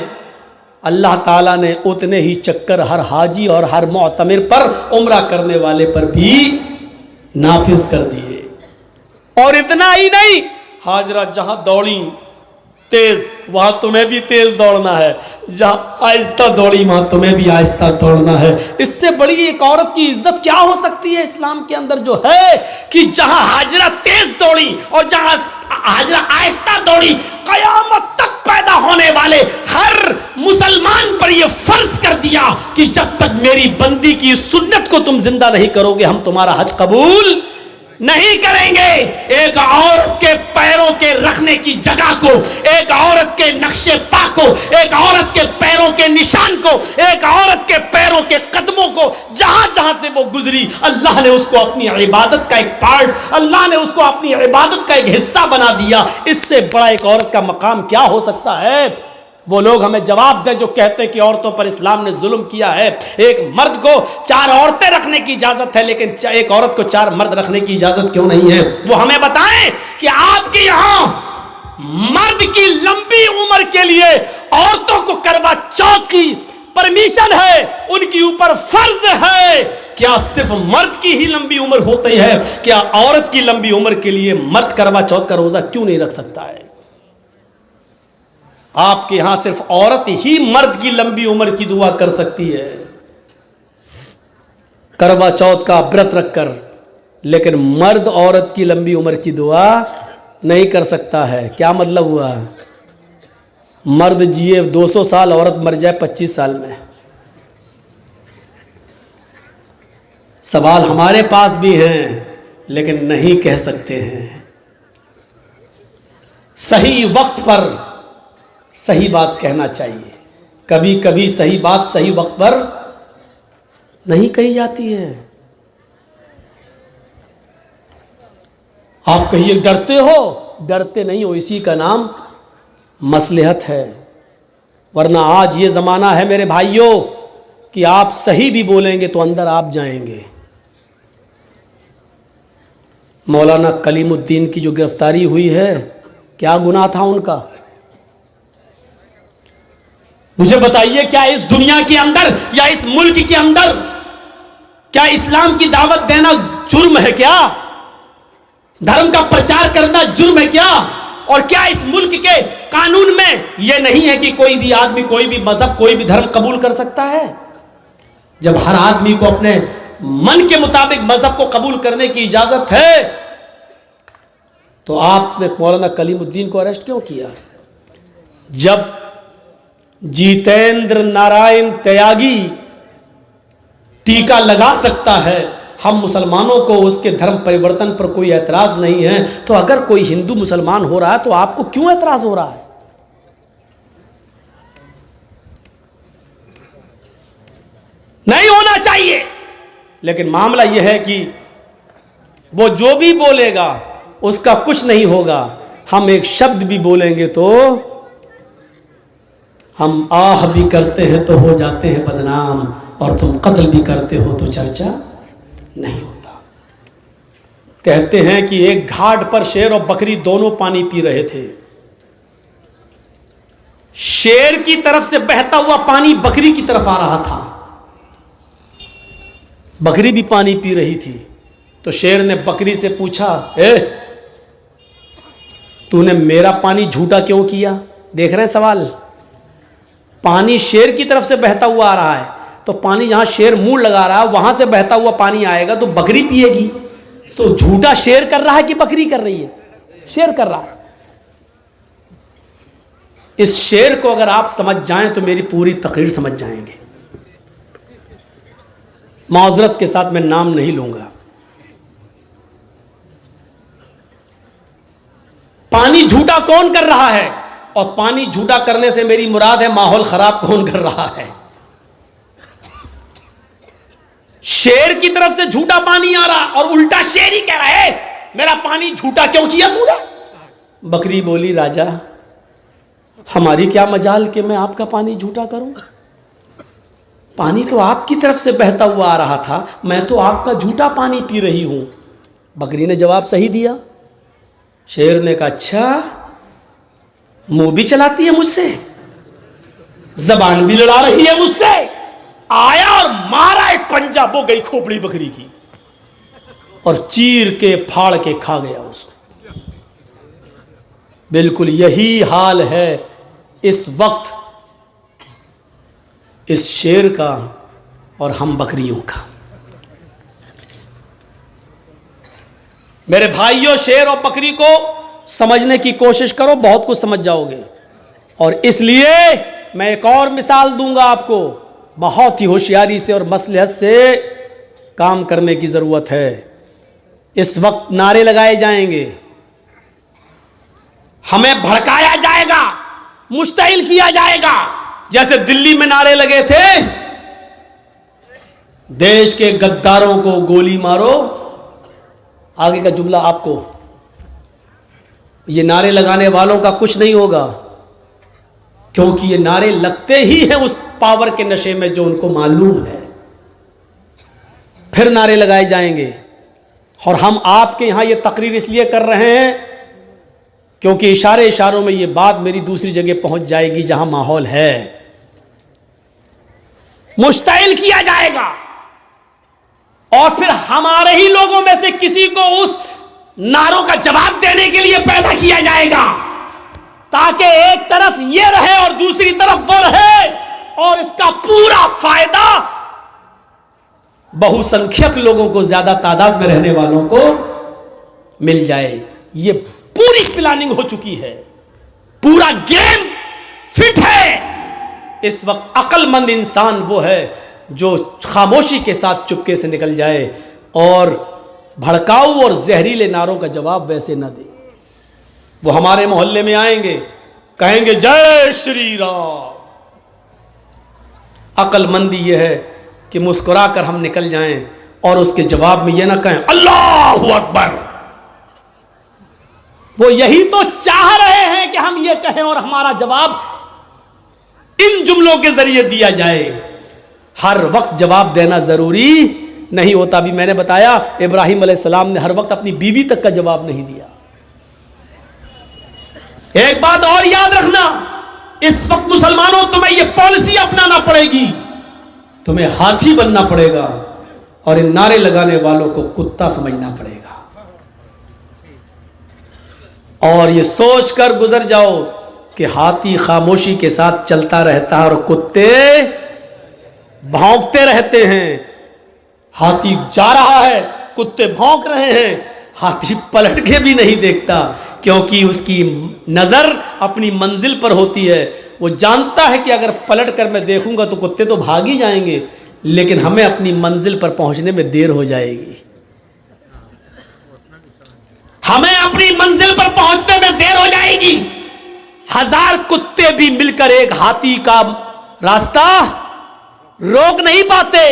Speaker 1: अल्लाह ताला ने उतने ही चक्कर हर हाजी और हर मुअतमिर पर, उम्रा करने वाले पर भी नाफिज कर दिए। और इतना ही नहीं, हाजरा जहां दौड़ी तेज, वहां तुम्हें भी तेज दौड़ना है, जहां आहिस्ता दौड़ी वहां तुम्हें भी आहिस्ता दौड़ना है। इससे बड़ी एक औरत की इज्जत क्या हो सकती है इस्लाम के अंदर, जो है कि जहां हाजरा तेज दौड़ी और जहां हाजरा आहिस्ता दौड़ी, कयामत तक पैदा होने वाले हर मुसलमान पर यह फर्ज कर दिया कि जब तक मेरी बंदी की सुन्नत को तुम जिंदा नहीं करोगे, हम तुम्हारा हज कबूल नहीं करेंगे। एक औरत के पैरों के रखने की जगह को, एक औरत के नक्शे पा को, एक औरत के पैरों के निशान को, एक औरत के पैरों के कदमों को, जहां जहां से वो गुजरी, अल्लाह ने उसको अपनी इबादत का एक पार्ट, अल्लाह ने उसको अपनी इबादत का एक हिस्सा बना दिया। इससे बड़ा एक औरत का मकाम क्या हो सकता है। वो लोग हमें जवाब दें जो कहते हैं कि औरतों पर इस्लाम ने जुल्म किया है। एक मर्द को 4 औरतें रखने की इजाजत है, लेकिन एक औरत को 4 मर्द रखने की इजाजत क्यों नहीं है। वो हमें बताएं कि आपके यहां मर्द की लंबी उम्र के लिए औरतों को करवा चौथ की परमिशन है, उनके ऊपर फर्ज है। क्या सिर्फ मर्द की ही लंबी उम्र होती है? क्या औरत की लंबी उम्र के लिए मर्द करवा चौथ का रोजा क्यों नहीं रख सकता है? आपके यहां सिर्फ औरत ही मर्द की लंबी उम्र की दुआ कर सकती है, करवा चौथ का व्रत रखकर, लेकिन मर्द औरत की लंबी उम्र की दुआ नहीं कर सकता है। क्या मतलब हुआ? मर्द जिए 200 साल, औरत मर जाए 25 साल में। सवाल हमारे पास भी हैं, लेकिन नहीं कह सकते हैं। सही वक्त पर सही बात कहना चाहिए। कभी कभी सही बात सही वक्त पर नहीं कही जाती है। आप कहिए डरते हो, डरते नहीं हो, इसी का नाम मसलहत है। वरना आज ये ज़माना है मेरे भाइयों कि आप सही भी बोलेंगे तो अंदर आप जाएंगे। मौलाना कलीमुद्दीन की जो गिरफ्तारी हुई है, क्या गुनाह था उनका? मुझे बताइए, क्या इस दुनिया के अंदर या इस मुल्क के अंदर क्या इस्लाम की दावत देना जुर्म है क्या? धर्म का प्रचार करना जुर्म है क्या? और क्या इस मुल्क के कानून में यह नहीं है कि कोई भी आदमी कोई भी मजहब कोई भी धर्म कबूल कर सकता है? जब हर आदमी को अपने मन के मुताबिक मजहब को कबूल करने की इजाजत है, तो आपने मौलाना कलीमुद्दीन को अरेस्ट क्यों किया? जब जितेंद्र नारायण त्यागी टीका लगा सकता है, हम मुसलमानों को उसके धर्म परिवर्तन पर कोई एतराज नहीं है, तो अगर कोई हिंदू मुसलमान हो रहा है तो आपको क्यों एतराज हो रहा है? नहीं होना चाहिए। लेकिन मामला यह है कि वो जो भी बोलेगा उसका कुछ नहीं होगा। हम एक शब्द भी बोलेंगे तो हम आह भी करते हैं तो हो जाते हैं बदनाम, और तुम कत्ल भी करते हो तो चर्चा नहीं होता। कहते हैं कि एक घाट पर शेर और बकरी दोनों पानी पी रहे थे। शेर की तरफ से बहता हुआ पानी बकरी की तरफ आ रहा था, बकरी भी पानी पी रही थी। तो शेर ने बकरी से पूछा, तूने मेरा पानी झूठा क्यों किया? देख रहे हैं सवाल? पानी शेर की तरफ से बहता हुआ आ रहा है, तो पानी जहां शेर मुंह लगा रहा है वहां से बहता हुआ पानी आएगा तो बकरी पिएगी। तो झूठा शेर कर रहा है कि बकरी कर रही है? शेर कर रहा है। इस शेर को अगर आप समझ जाएं तो मेरी पूरी तकरीर समझ जाएंगे। माजरत के साथ मैं नाम नहीं लूंगा। पानी झूठा कौन कर रहा है? और पानी झूठा करने से मेरी मुराद है माहौल खराब कौन कर रहा है? शेर की तरफ से झूठा पानी आ रहा और उल्टा शेर ही कह रहा है मेरा पानी झूठा क्यों किया तूने? बकरी बोली, राजा हमारी क्या मजाल कि मैं आपका पानी झूठा करूं? पानी तो आपकी तरफ से बहता हुआ आ रहा था, मैं तो आपका झूठा पानी पी रही हूं। बकरी ने जवाब सही दिया। शेर ने कहा, अच्छा मुंह भी चलाती है मुझसे, जबान भी लड़ा रही है मुझसे। आया और मारा एक पंजा, वो गई खोपड़ी बकरी की और चीर के फाड़ के खा गया उसको। बिल्कुल यही हाल है इस वक्त इस शेर का और हम बकरियों का। मेरे भाइयों, शेर और बकरी को समझने की कोशिश करो, बहुत कुछ समझ जाओगे। और इसलिए मैं एक और मिसाल दूंगा आपको, बहुत ही होशियारी से और मसलहत से काम करने की जरूरत है। इस वक्त नारे लगाए जाएंगे, हमें भड़काया जाएगा, मुश्तइल किया जाएगा। जैसे दिल्ली में नारे लगे थे, देश के गद्दारों को गोली मारो। आगे का जुमला आपको, ये नारे लगाने वालों का कुछ नहीं होगा, क्योंकि ये नारे लगते ही हैं उस पावर के नशे में जो उनको मालूम है। फिर नारे लगाए जाएंगे। और हम आपके यहां ये तकरीर इसलिए कर रहे हैं क्योंकि इशारों में ये बात मेरी दूसरी जगह पहुंच जाएगी जहां माहौल है। मुश्तइल किया जाएगा और फिर हमारे ही लोगों में से किसी को उस नारों का जवाब देने के लिए पैदा किया जाएगा, ताकि एक तरफ ये रहे और दूसरी तरफ वो रहे, और इसका पूरा फायदा बहुसंख्यक लोगों को, ज्यादा तादाद में रहने वालों को मिल जाए। ये पूरी प्लानिंग हो चुकी है, पूरा गेम फिट है। इस वक्त अक्लमंद इंसान वो है जो खामोशी के साथ चुपके से निकल जाए और भड़काऊ और जहरीले नारों का जवाब वैसे न दे। वो हमारे मोहल्ले में आएंगे, कहेंगे जय श्री राम। अक्लमंदी यह है कि मुस्कुरा कर हम निकल जाएं और उसके जवाब में यह ना कहें अल्लाहू अकबर। वो यही तो चाह रहे हैं कि हम ये कहें और हमारा जवाब इन जुमलों के जरिए दिया जाए। हर वक्त जवाब देना जरूरी नहीं होता। भी मैंने बताया इब्राहिम अलैहिस्सलाम ने हर वक्त अपनी बीवी तक का जवाब नहीं दिया। एक बात और याद रखना, इस वक्त मुसलमानों तुम्हें यह पॉलिसी अपनाना पड़ेगी, तुम्हें हाथी बनना पड़ेगा और इन नारे लगाने वालों को कुत्ता समझना पड़ेगा। और ये सोच कर गुजर जाओ कि हाथी खामोशी के साथ चलता रहता है और कुत्ते भौंकते रहते हैं। हाथी जा रहा है, कुत्ते भौंक रहे हैं, हाथी पलट के भी नहीं देखता, क्योंकि उसकी नजर अपनी मंजिल पर होती है। वो जानता है कि अगर पलट कर मैं देखूंगा तो कुत्ते तो भाग ही जाएंगे, लेकिन हमें अपनी मंजिल पर पहुंचने में देर हो जाएगी। हमें अपनी मंजिल पर पहुंचने में देर हो जाएगी। 1000 कुत्ते भी मिलकर एक हाथी का रास्ता रोक नहीं पाते।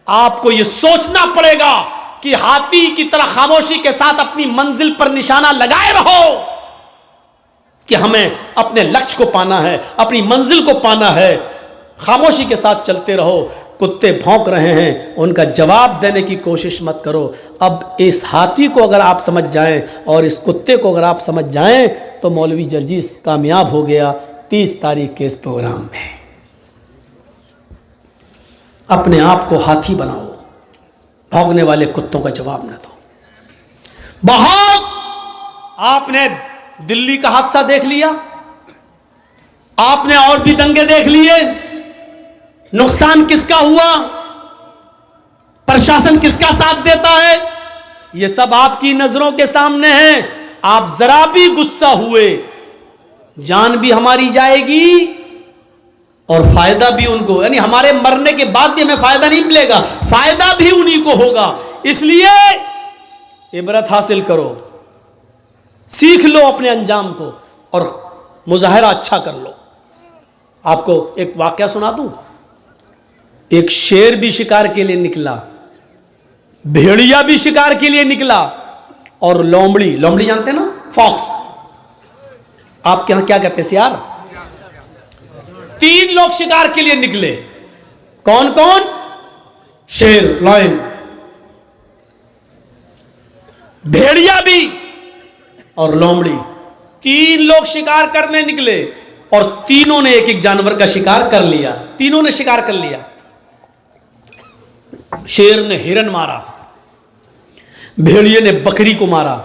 Speaker 1: आपको यह सोचना पड़ेगा कि हाथी की तरह खामोशी के साथ अपनी मंजिल पर निशाना लगाए रहो कि हमें अपने लक्ष्य को पाना है, अपनी मंजिल को पाना है। खामोशी के साथ चलते रहो। कुत्ते भौंक रहे हैं, उनका जवाब देने की कोशिश मत करो। अब इस हाथी को अगर आप समझ जाएं और इस कुत्ते को अगर आप समझ जाएं तो मौलवी जर्जीस कामयाब हो गया 30 तारीख के इस प्रोग्राम में। अपने आप को हाथी बनाओ, भौंकने वाले कुत्तों का जवाब न दो। बहुत आपने दिल्ली का हादसा देख लिया, आपने और भी दंगे देख लिए। नुकसान किसका हुआ, प्रशासन किसका साथ देता है, यह सब आपकी नजरों के सामने है। आप जरा भी गुस्सा हुए, जान भी हमारी जाएगी और फायदा भी उनको, यानी हमारे मरने के बाद भी हमें फायदा नहीं मिलेगा, फायदा भी उन्हीं को होगा। इसलिए इबरत हासिल करो, सीख लो अपने अंजाम को और मुजाहिरा अच्छा कर लो। आपको एक वाकया सुना दूं। एक शेर भी शिकार के लिए निकला, भेड़िया भी शिकार के लिए निकला और लोमड़ी, लोमड़ी जानते हैं ना, फॉक्स, आपके यहां क्या कहते हैं, सियार। 3 लोग शिकार के लिए निकले। कौन कौन? शेर, लायन, भेड़िया भी और लोमड़ी। 3 लोग शिकार करने निकले और तीनों ने एक एक जानवर का शिकार कर लिया। तीनों ने शिकार कर लिया। शेर ने हिरन मारा, भेड़िए ने बकरी को मारा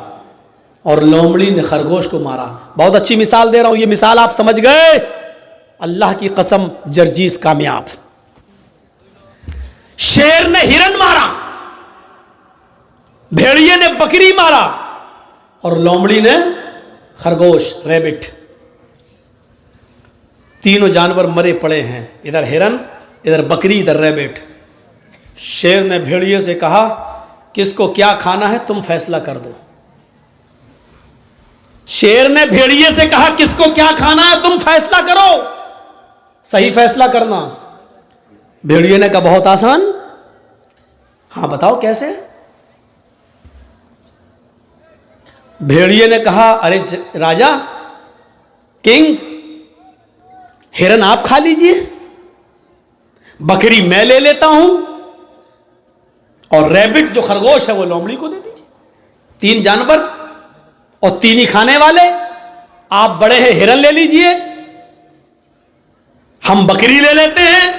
Speaker 1: और लोमड़ी ने खरगोश को मारा। बहुत अच्छी मिसाल दे रहा हूं, ये मिसाल आप समझ गए। अल्लाह की कसम, जर्जीस कामयाब। शेर ने हिरन मारा, भेड़िए ने बकरी मारा और लोमड़ी ने खरगोश, रैबिट। तीनों जानवर मरे पड़े हैं, इधर हिरन, इधर बकरी, इधर रैबिट। शेर ने भेड़िए से कहा, किसको क्या खाना है तुम फैसला कर दो। शेर ने भेड़िए से कहा, किसको क्या खाना है तुम फैसला करो, सही फैसला करना। भेड़िए ने कहा, बहुत आसान। हां बताओ कैसे। भेड़िए ने कहा, अरे राजा, किंग, हिरन आप खा लीजिए, बकरी मैं ले लेता हूं और रैबिट जो खरगोश है वो लोमड़ी को दे दीजिए। 3 जानवर और 3 ही खाने वाले। आप बड़े हैं, हिरन ले लीजिए, हम बकरी ले लेते हैं,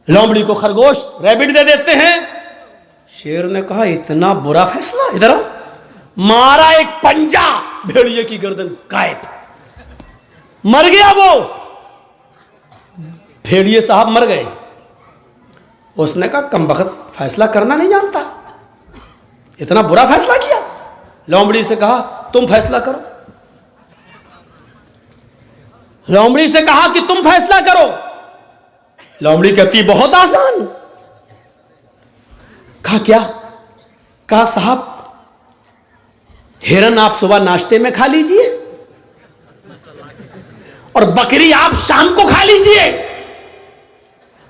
Speaker 1: लोमड़ी को खरगोश, रैबिट दे देते हैं। शेर ने कहा, इतना बुरा फैसला, इधर आओ। मारा एक पंजा, भेड़िए की गर्दन गायब, मर गया वो। भेड़िए साहब मर गए। उसने कहा, कमबख्त फैसला करना नहीं जानता, इतना बुरा फैसला किया। लोमड़ी से कहा, तुम फैसला करो। लोमड़ी से कहा कि तुम फैसला करो। लोमड़ी कहती, बहुत आसान। कहा क्या? कहा साहब, हिरन आप सुबह नाश्ते में खा लीजिए और बकरी आप शाम को खा लीजिए।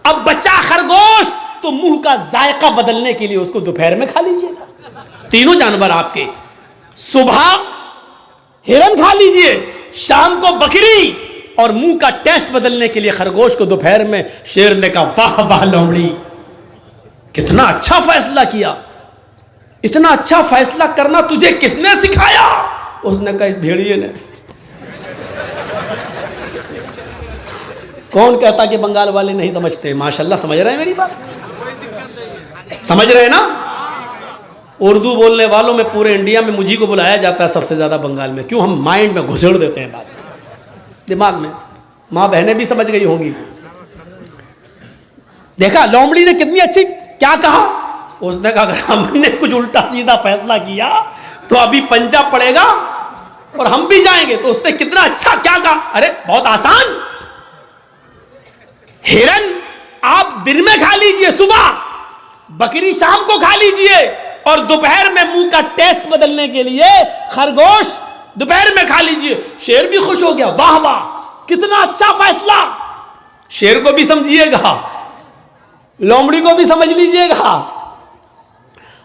Speaker 1: अब बचा खरगोश, तो मुंह का जायका बदलने के लिए उसको दोपहर में खा लीजिएगा। तीनों जानवर आपके। सुबह हिरन खा लीजिए, शाम को बकरी, और मुंह का टेस्ट बदलने के लिए खरगोश को दोपहर में। शेर ने कहा वाह वाह लोमड़ी, कितना अच्छा फैसला किया, इतना अच्छा फैसला करना तुझे किसने सिखाया? उसने कहा इस भेड़िए ने। कौन कहता कि बंगाल वाले नहीं समझते? माशाल्लाह समझ रहे हैं मेरी बात, समझ रहे हैं ना? उर्दू बोलने वालों में पूरे इंडिया में मुझी को बुलाया जाता है सबसे ज्यादा बंगाल में। क्यों? हम माइंड में घुसेड़ देते हैं बात, दिमाग में। माँ बहनें भी समझ गई होंगी। देखा लोमड़ी ने कितनी अच्छी क्या कहा? उसने कहा अगर हमने कुछ उल्टा सीधा फैसला किया तो अभी पंजा पड़ेगा और हम भी जाएंगे। तो उसने कितना अच्छा क्या कहा? अरे बहुत आसान, हिरन आप दिन में खा लीजिए सुबह, बकरी शाम को खा लीजिए, और दोपहर में मुंह का टेस्ट बदलने के लिए खरगोश दोपहर में खा लीजिए। शेर भी खुश हो गया, वाह वाह कितना अच्छा फैसला। शेर को भी समझिएगा, लोमड़ी को भी समझ लीजिएगा,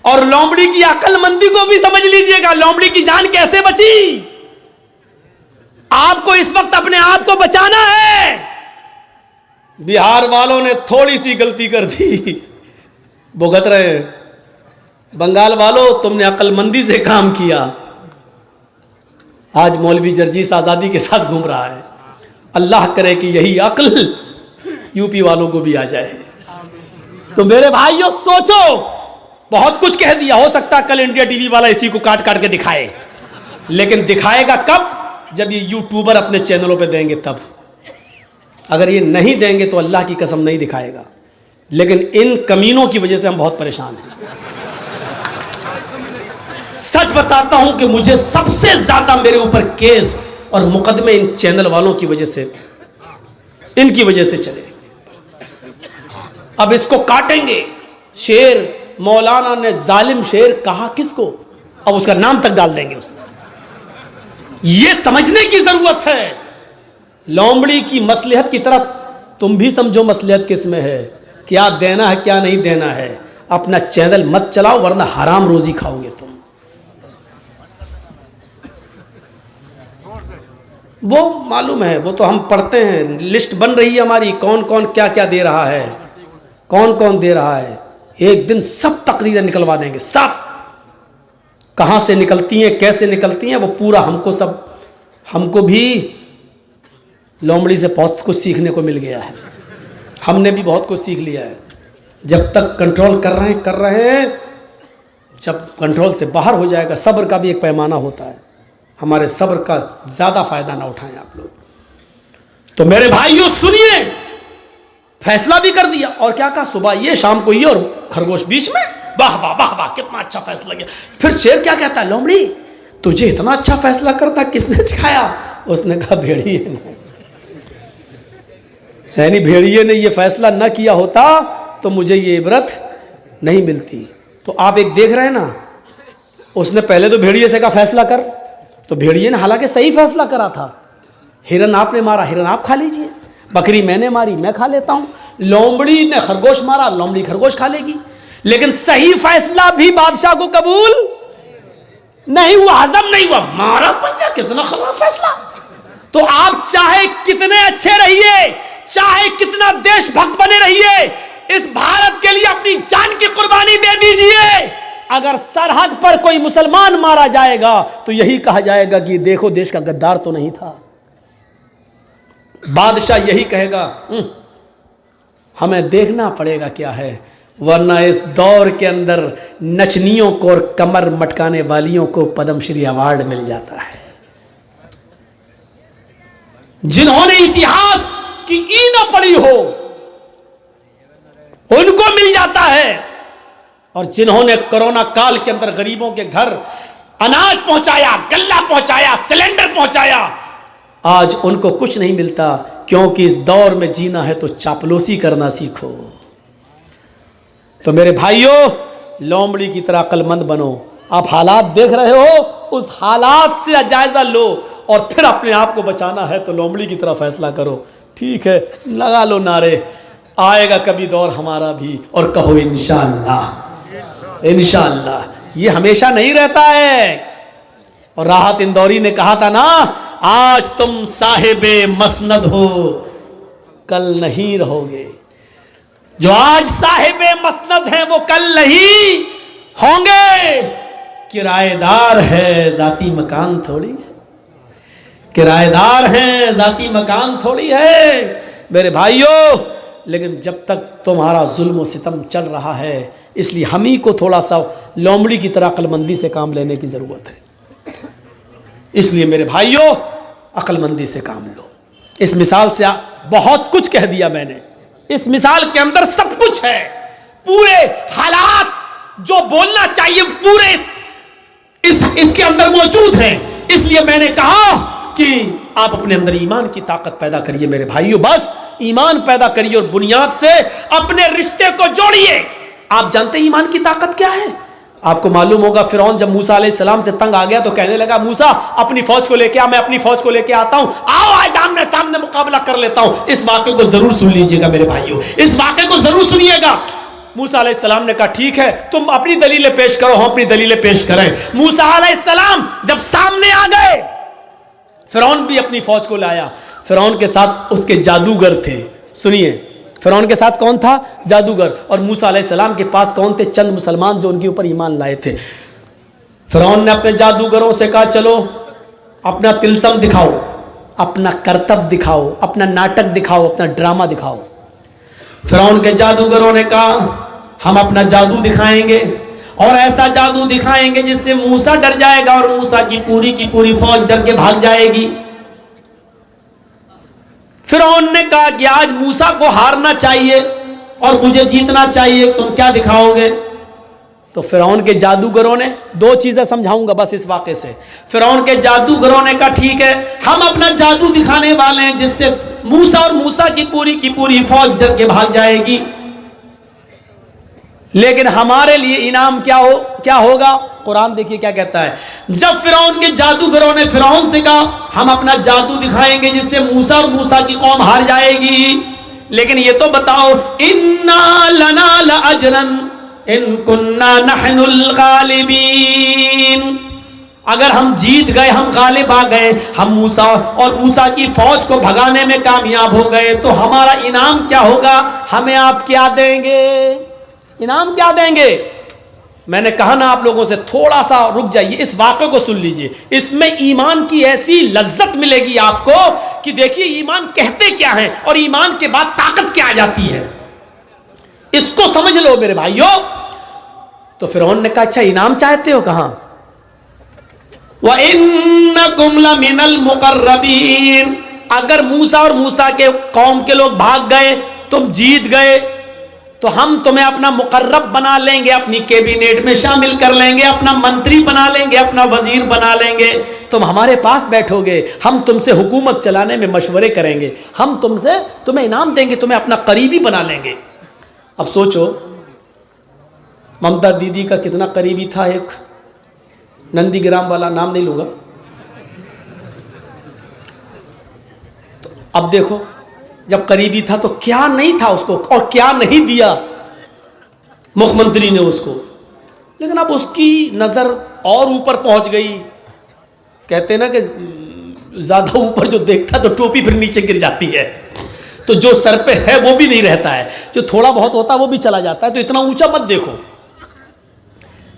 Speaker 1: और लोमड़ी की अक्लमंदी को भी समझ लीजिएगा। लोमड़ी की जान कैसे बची? आपको इस वक्त अपने आप को बचाना है। बिहार वालों ने थोड़ी सी गलती कर दी, भुगत रहे हैं। बंगाल वालों तुमने अक्लमंदी से काम किया। आज मौलवी जर्जीस आजादी के साथ घूम रहा है। अल्लाह करे कि यही अक्ल यूपी वालों को भी आ जाए। तो मेरे भाइयों सोचो, बहुत कुछ कह दिया, हो सकता है कल इंडिया टीवी वाला इसी को काट काट के दिखाए, लेकिन दिखाएगा कब? जब ये यूट्यूबर अपने चैनलों पे देंगे तब। अगर ये नहीं देंगे तो अल्लाह की कसम नहीं दिखाएगा। लेकिन इन कमीनों की वजह से हम बहुत परेशान हैं। सच बताता हूं कि मुझे सबसे ज्यादा मेरे ऊपर केस और मुकदमे इन चैनल वालों की वजह से, इनकी वजह से चले। अब इसको काटेंगे। शेर, मौलाना ने जालिम शेर कहा किसको? अब उसका नाम तक डाल देंगे उसमें। यह समझने की जरूरत है। लोमड़ी की मसलहत की तरह तुम भी समझो मसलहत किस में है, क्या देना है क्या नहीं देना है। अपना चैनल मत चलाओ वरना हराम रोजी खाओगे तुम। वो मालूम है, वो तो हम पढ़ते हैं, लिस्ट बन रही है हमारी, कौन कौन क्या क्या दे रहा है, कौन कौन दे रहा है। एक दिन सब तकरीरें निकलवा देंगे, सब कहां से निकलती हैं, कैसे निकलती हैं, वो पूरा हमको भी लोमड़ी से बहुत कुछ सीखने को मिल गया है। हमने भी बहुत कुछ सीख लिया है। जब तक कंट्रोल कर रहे हैं, जब कंट्रोल से बाहर हो जाएगा, सब्र का भी एक पैमाना होता है। हमारे सब्र का ज्यादा फायदा ना उठाएं आप लोग। तो मेरे भाइयों सुनिए, फैसला भी कर दिया, और क्या कहा? सुबह ये, शाम को ये, और खरगोश बीच में। वाह वाह वाह वाह कितना अच्छा फैसला किया। फिर शेर क्या कहता है? लोमड़ी तुझे इतना अच्छा फैसला करता किसने सिखाया? उसने कहा भेड़िए ने। यानी भेड़िए ने ये फैसला न किया होता तो मुझे ये इबरत नहीं मिलती। तो आप एक देख रहे हैं ना, उसने पहले तो भेड़िए से कहा फैसला कर, तो भेड़िए ने हालांकि सही फैसला करा था। हिरन आपने मारा, हिरन आप खा लीजिए, बकरी मैंने मारी, मैं खा लेता हूं। लोमड़ी ने खरगोश मारा, लोमड़ी खरगोश खा लेगी। लेकिन सही फैसला भी बादशाह को कबूल नहीं हुआ, हजम नहीं हुआ। मारा पंजा, कितना खराब फैसला। तो आप चाहे कितने अच्छे रहिए, चाहे कितना देशभक्त बने रहिए, इस भारत के लिए अपनी जान की कुर्बानी दे दीजिए। अगर सरहद पर कोई मुसलमान मारा जाएगा तो यही कहा जाएगा कि देखो देश का गद्दार तो नहीं था। बादशाह यही कहेगा हमें देखना पड़ेगा क्या है, वरना इस दौर के अंदर नचनियों को और कमर मटकाने वालियों को पद्मश्री अवार्ड मिल जाता है। जिन्होंने इतिहास की ई न पढ़ी हो उनको मिल जाता है, और जिन्होंने कोरोना काल के अंदर गरीबों के घर अनाज पहुंचाया, गल्ला पहुंचाया, सिलेंडर पहुंचाया, आज उनको कुछ नहीं मिलता। क्योंकि इस दौर में जीना है तो चापलूसी करना सीखो। तो मेरे भाइयों, लोमड़ी की तरह अक्लमंद बनो। आप हालात देख रहे हो, उस हालात से जायजा लो, और फिर अपने आप को बचाना है तो लोमड़ी की तरह फैसला करो। ठीक है, लगा लो नारे, आएगा कभी दौर हमारा भी, और कहो इंशाअल्लाह। इंशाअल्लाह। ये हमेशा नहीं रहता है, और राहत इंदौरी ने कहा था ना, आज तुम साहिबे मसनद हो, कल नहीं रहोगे। जो आज साहिबे मसनद हैं वो कल नहीं होंगे। किराएदार है, जाती मकान थोड़ी है। किराएदार हैं, जाती मकान थोड़ी है मेरे भाइयों। लेकिन जब तक तुम्हारा जुल्म और सितम चल रहा है, इसलिए हम ही को थोड़ा सा लोमड़ी की तरह अक्लमंदी से काम लेने की ज़रूरत है। इसलिए मेरे भाइयों, अक्लमंदी से काम लो। इस मिसाल से बहुत कुछ कह दिया मैंने। इस मिसाल के अंदर सब कुछ है, पूरे हालात जो बोलना चाहिए पूरे इसके अंदर मौजूद हैं। इसलिए मैंने कहा कि आप अपने अंदर ईमान की ताकत पैदा करिए मेरे भाइयों। बस ईमान पैदा करिए और बुनियाद से अपने रिश्ते को जोड़िए। आप जानते हैं ईमान की ताकत क्या है? आपको मालूम होगा, फिरौन जब मूसा अलैहिस्सलाम से तंग आ गया तो कहने लगा, मूसा अपनी फौज को लेके आ, मैं अपनी फौज को लेके आता हूं, आओ आज आमने सामने मुकाबला कर लेता हूं। इस वाक़े को जरूर सुन लीजिएगा मेरे भाइयों, इस वाक़े को जरूर सुनिएगा। मूसा अलैहिस्सलाम ने कहा ठीक है, तुम अपनी दलीलें पेश करो, हम अपनी दलीलें पेश करें। मूसा अलैहिस्सलाम जब सामने आ गए, फिरौन भी अपनी फौज को लाया। फिरौन के साथ उसके जादूगर थे। सुनिए, फिरौन के साथ कौन था? जादूगर। और मूसा अलैहिस्सलाम के पास कौन थे? चंद मुसलमान जो उनके ऊपर ईमान लाए थे। फिरौन ने अपने जादूगरों से कहा, चलो अपना तिलस्म दिखाओ, अपना करतब दिखाओ, अपना नाटक दिखाओ, अपना ड्रामा दिखाओ। फिरौन के जादूगरों ने कहा, हम अपना जादू दिखाएंगे और ऐसा जादू दिखाएंगे जिससे मूसा डर जाएगा और मूसा की पूरी फौज डर के भाग जाएगी। फिरौन ने कहा कि आज मूसा को हारना चाहिए और मुझे जीतना चाहिए, तुम क्या दिखाओगे? तो फिरौन के जादूगरों ने, दो चीजें समझाऊंगा बस इस वाक़े से। फिरौन के जादूगरों ने कहा ठीक है, हम अपना जादू दिखाने वाले हैं जिससे मूसा और मूसा की पूरी फौज डर के भाग जाएगी, लेकिन हमारे लिए इनाम क्या होगा? कुरान देखिए क्या कहता है। जब फिरौन के जादूगरों ने फिरौन से कहा, हम अपना जादू दिखाएंगे जिससे मूसा और मूसा की कौम हार जाएगी, लेकिन ये तो बताओ, इन्ना लना लअजरन इन कुन्ना नहनुल गालिबीन, अगर हम जीत गए, हम गालिब आ गए, हम मूसा और मूसा की फौज को भगाने में कामयाब हो गए, तो हमारा इनाम क्या होगा? हमें आप क्या देंगे? इनाम क्या देंगे? मैंने कहा ना आप लोगों से, थोड़ा सा रुक जाइए, इस वाक़े को सुन लीजिए। इसमें ईमान की ऐसी लज्जत मिलेगी आपको कि देखिए ईमान कहते क्या है और ईमान के बाद ताकत क्या आ जाती है, इसको समझ लो मेरे भाइयों। तो फिरौन ने कहा, अच्छा इनाम चाहते हो? कहां? व इन्नकुम लमिनल मुकर्रबीन, अगर मूसा और मूसा के कौम के लोग भाग गए, तुम जीत गए, तो हम तुम्हें अपना मुकर्रब बना लेंगे, अपनी कैबिनेट में शामिल कर लेंगे, अपना मंत्री बना लेंगे, अपना वजीर बना लेंगे, तुम हमारे पास बैठोगे, हम तुमसे हुकूमत चलाने में मशवरे करेंगे, हम तुम्हें इनाम देंगे, तुम्हें अपना करीबी बना लेंगे। अब सोचो, ममता दीदी का कितना करीबी था एक नंदीग्राम वाला, नाम नहीं लूंगा। तो अब देखो, जब करीबी था तो क्या नहीं था उसको और क्या नहीं दिया मुख्यमंत्री ने उसको, लेकिन अब उसकी नजर और ऊपर पहुंच गई। कहते ना कि ज्यादा ऊपर जो देखता तो टोपी फिर नीचे गिर जाती है, तो जो सर पे है वो भी नहीं रहता है, जो थोड़ा बहुत होता है वो भी चला जाता है। तो इतना ऊंचा मत देखो।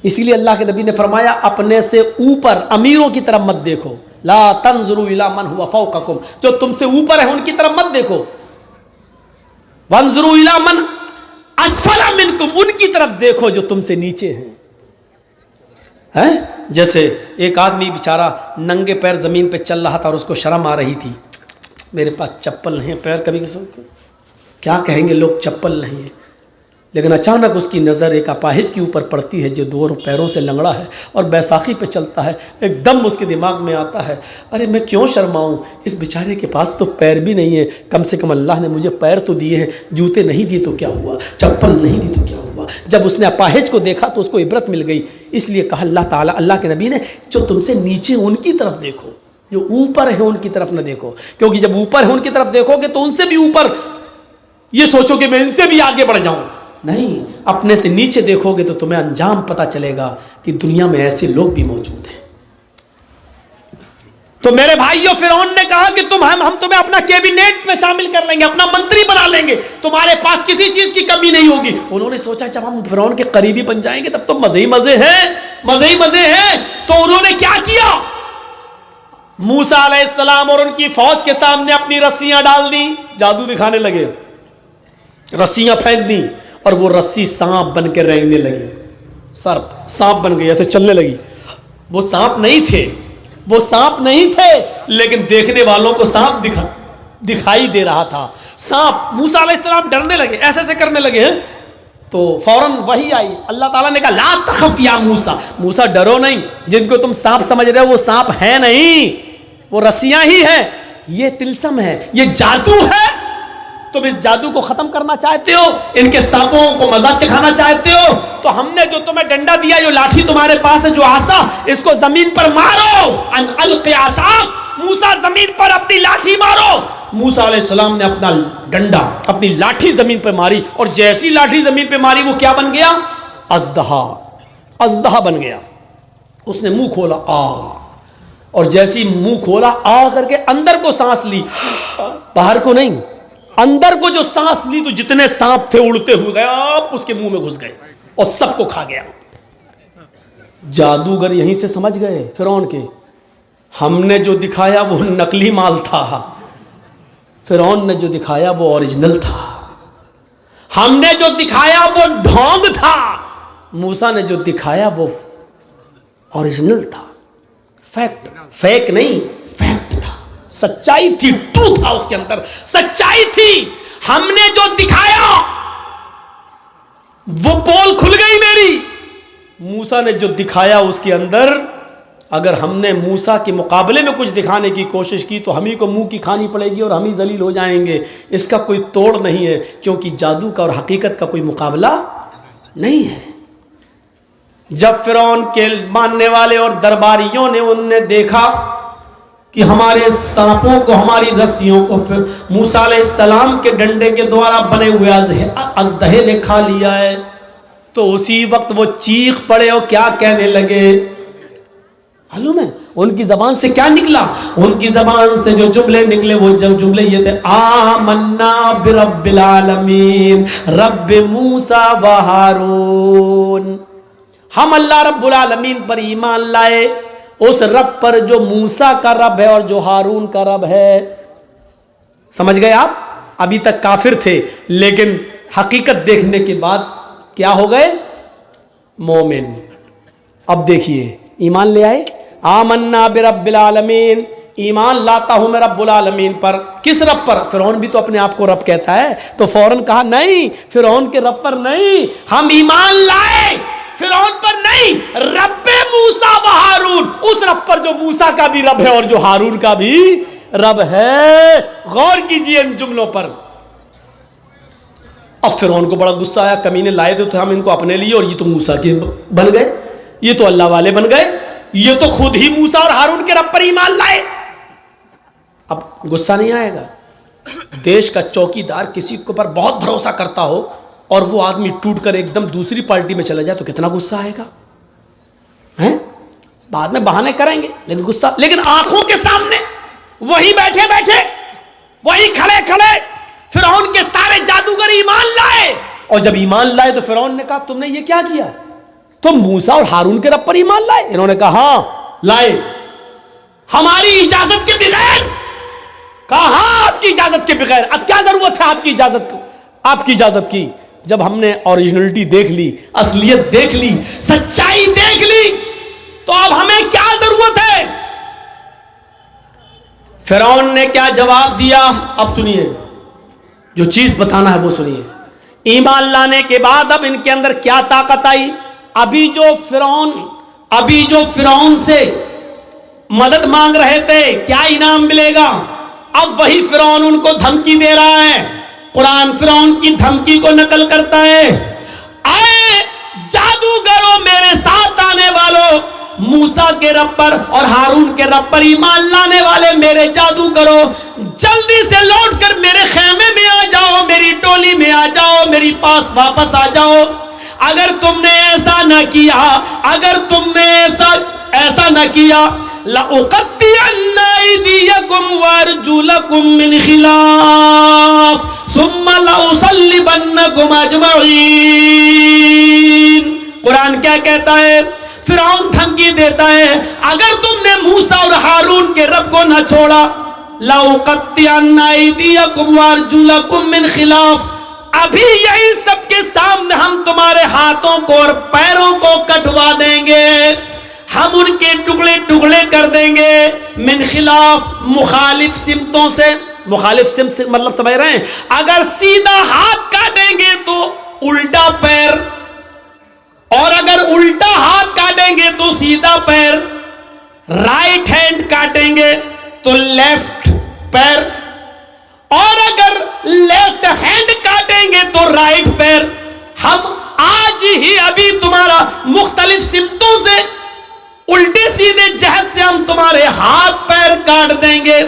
Speaker 1: इसीलिए अल्लाह के नबी ने फरमाया, अपने से ऊपर अमीरों की तरफ मत देखो, ला तंजुरू इला मन हुवा फौककुम, जो तुमसे ऊपर है उनकी तरफ मत देखो, वंजुरू इला मन अस्फला मिनकुम, उनकी तरफ देखो जो तुमसे नीचे हैं। जैसे एक आदमी बेचारा नंगे पैर जमीन पे चल रहा था और उसको शर्म आ रही थी, मेरे पास चप्पल नहीं है, पैर कभी क्या कहेंगे लोग, चप्पल नहीं है। लेकिन अचानक उसकी नज़र एक अपाहिज के ऊपर पड़ती है जो दो पैरों से लंगड़ा है और बैसाखी पे चलता है। एकदम उसके दिमाग में आता है, अरे मैं क्यों शर्माऊं, इस बेचारे के पास तो पैर भी नहीं है, कम से कम अल्लाह ने मुझे पैर तो दिए हैं, जूते नहीं दिए तो क्या हुआ, चप्पल नहीं दी तो क्या हुआ। जब उसने अपाहिज को देखा तो उसको इबरत मिल गई। इसलिए कहा अल्लाह ताला, अल्लाह के नबी ने, जो तुमसे नीचे उनकी तरफ देखो, जो ऊपर है उनकी तरफ न देखो, क्योंकि जब ऊपर है उनकी तरफ देखोगे तो उनसे भी ऊपर ये सोचोगे मैं इनसे भी आगे बढ़ जाऊं। नहीं, अपने से नीचे देखोगे तो तुम्हें अंजाम पता चलेगा कि दुनिया में ऐसे लोग भी मौजूद हैं। तो मेरे भाइयों, फिरौन ने कहा कि हम तुम्हें अपना कैबिनेट में शामिल कर लेंगे, अपना मंत्री बना लेंगे, तुम्हारे पास किसी चीज की कमी नहीं होगी। उन्होंने सोचा जब हम फिरौन के करीबी बन जाएंगे तब तो मजे ही मजे हैं, मजे ही मजे हैं। तो उन्होंने क्या किया, मूसा अलैहिस्सलाम और उनकी फौज के सामने अपनी रस्सियां डाल दी, जादू दिखाने लगे, रस्सियां फेंक दी और वो रस्सी सांप बन के रेंगने लगी, सर्प सांप बन गई, ऐसे चलने लगी। वो सांप नहीं थे, वो सांप नहीं थे, लेकिन देखने वालों को सांप दिखाई दे रहा था। सांप, मूसा अलैहिस्सलाम डरने लगे, ऐसे ऐसे करने लगे हैं। तो फौरन वही आई, अल्लाह ताला ने कहा ला तखफ या मूसा, मूसा डरो नहीं, जिनको तुम सांप समझ रहे हो वो सांप है नहीं, वो रस्सियां ही है, ये तिलस्म है, ये जादू है। तुम इस जादू को खत्म करना चाहते हो, इनके सांपों को मजा चखाना चाहते हो, तो हमने जो तुम्हें डंडा दिया, जो लाठी तुम्हारे पास है, जो आसा, इसको जमीन पर मारो। अलक़ि आसाक, मूसा जमीन पर अपनी लाठी मारो। मूसा अलैहिस्सलाम ने अपना डंडा, अपनी लाठी जमीन पर मारी, और जैसी लाठी जमीन पर मारी वो क्या बन गया, अज़दहा, अज़दहा बन गया। उसने मुंह खोला, आ, और जैसी मुंह खोला, आ करके अंदर को सांस ली, बाहर को नहीं, अंदर को जो सांस ली, तो जितने सांप थे उड़ते हुए गए, उसके मुंह में घुस गए और सबको खा गया। जादूगर यहीं से समझ गए फिरौन के, हमने जो दिखाया वो नकली माल था, फिरौन ने जो दिखाया वो ओरिजिनल था। हमने जो दिखाया वो ढोंग था, मूसा ने जो दिखाया वो ओरिजिनल था, फैक्ट, फेक नहीं, फैक्ट था, सच्चाई थी, ट्रूथ था उसके अंदर, सच्चाई थी। हमने जो दिखाया वो पोल खुल गई मेरी, मूसा ने जो दिखाया उसके अंदर, अगर हमने मूसा के मुकाबले में कुछ दिखाने की कोशिश की तो हम ही को मुंह की खानी पड़ेगी और हम ही जलील हो जाएंगे। इसका कोई तोड़ नहीं है, क्योंकि जादू का और हकीकत का कोई मुकाबला नहीं है। जब फिरौन के मानने वाले और दरबारियों ने उनने देखा कि हमारे सांपों को, हमारी रस्सियों को फिर मूसा अलैहिस्सलाम के डंडे के द्वारा बने हुए अज़दहे ने खा लिया है, तो उसी वक्त वो चीख पड़े और क्या कहने लगे मालूम है? उनकी जबान से क्या निकला? उनकी जबान से जो जुमले निकले वो जब जुमले ये थे, आमन्ना बिरब्बिल आलमीन रब्ब मूसा व हारून, हम अल्लाह रब्बुल आलमीन पर ईमान लाए, उस रब पर जो मूसा का रब है और जो हारून का रब है। समझ गए आप? अभी तक काफिर थे, लेकिन हकीकत देखने के बाद क्या हो गए? मोमिन। अब देखिए, ईमान ले आए, आमन्ना बिरब्बिल आलमीन, ईमान लाता हूं मैं रब्बुल आलमीन पर। किस रब पर? फिरौन भी तो अपने आप को रब कहता है, तो फौरन कहा नहीं, फिरौन के रब पर नहीं, हम ईमान लाए फिरौन पर नहीं, रब्बे मूसा व हारून, उस रब पर जो मूसा का भी रब है और जो हारून का भी रब है। गौर कीजिए इन जुमलों पर। अब फिरौन को बड़ा गुस्सा आया, कमीने लाए थे हम इनको अपने लिए और ये तो मूसा के बन गए, ये तो अल्लाह वाले बन गए, ये तो खुद ही मूसा और हारून के रब पर ईमान लाए। अब गुस्सा नहीं आएगा? देश का चौकीदार किसी के ऊपर बहुत भरोसा करता हो और वो आदमी टूटकर एकदम दूसरी पार्टी में चला जाए तो कितना गुस्सा आएगा? हैं? बाद में बहाने करेंगे, लेकिन गुस्सा, लेकिन आंखों के सामने वही बैठे बैठे, वही खड़े खड़े फिरौन के सारे जादूगर ईमान लाए। और जब ईमान लाए तो फिरौन ने कहा तुमने ये क्या किया? तुम मूसा और हारून के रब पर ईमान लाए? इन्होंने कहा हाँ लाए, हमारी इजाजत के बगैर। कहा हाँ आपकी इजाजत के बगैर। अब क्या जरूरत है आपकी इजाजत को, आपकी इजाजत की? जब हमने ओरिजिनलिटी देख ली, असलियत देख ली, सच्चाई देख ली, तो अब हमें क्या जरूरत है? फिरौन ने क्या जवाब दिया? अब सुनिए, जो चीज बताना है वो सुनिए। ईमान लाने के बाद अब इनके अंदर क्या ताकत आई? अभी जो फिरौन से मदद मांग रहे थे, क्या इनाम मिलेगा, अब वही फिरौन उनको धमकी दे रहा है। कुरान फिरौन की धमकी को नकल करता है, आए जादूगरों, मेरे साथ आने वालों, मूसा के रब पर और हारून के रब पर ईमान लाने वाले मेरे जादूगरों, जल्दी से लौटकर मेरे खेमे में आ जाओ, मेरी टोली में आ जाओ, मेरी पास वापस आ जाओ। अगर तुमने ऐसा न किया, अगर तुमने ऐसा न किया, लउक़त्तिअन्ना अयदियकुम वअरजुलकुम मिन खिलाफ सुम्मा लउसल्लिबन्नकुम अजमईन। कुरान क्या कहता है? फिरौन धमकी देता है, अगर तुमने मूसा और हारून के रब को न छोड़ा, लउक़त्तिअन्ना अयदियकुम वअरजुलकुम मिन खिलाफ, अभी यही सबके सामने हम तुम्हारे हाथों को और पैरों को कटवा देंगे, हम उनके टुकड़े टुकड़े कर देंगे। मिन खिलाफ, मुखालिफ सिमतों से। मुखालिफ सिमत से मतलब समझ रहे हैं? अगर सीधा हाथ काटेंगे तो उल्टा पैर, और अगर उल्टा हाथ काटेंगे तो सीधा पैर, राइट हैंड काटेंगे तो लेफ्ट पैर, और अगर लेफ्ट हैंड काटेंगे तो राइट पैर। हम आज ही अभी तुम्हारा मुख्तलिफ सिमतों से, उल्टे सीधे जहत से हम तुम्हारे हाथ पैर काट देंगे।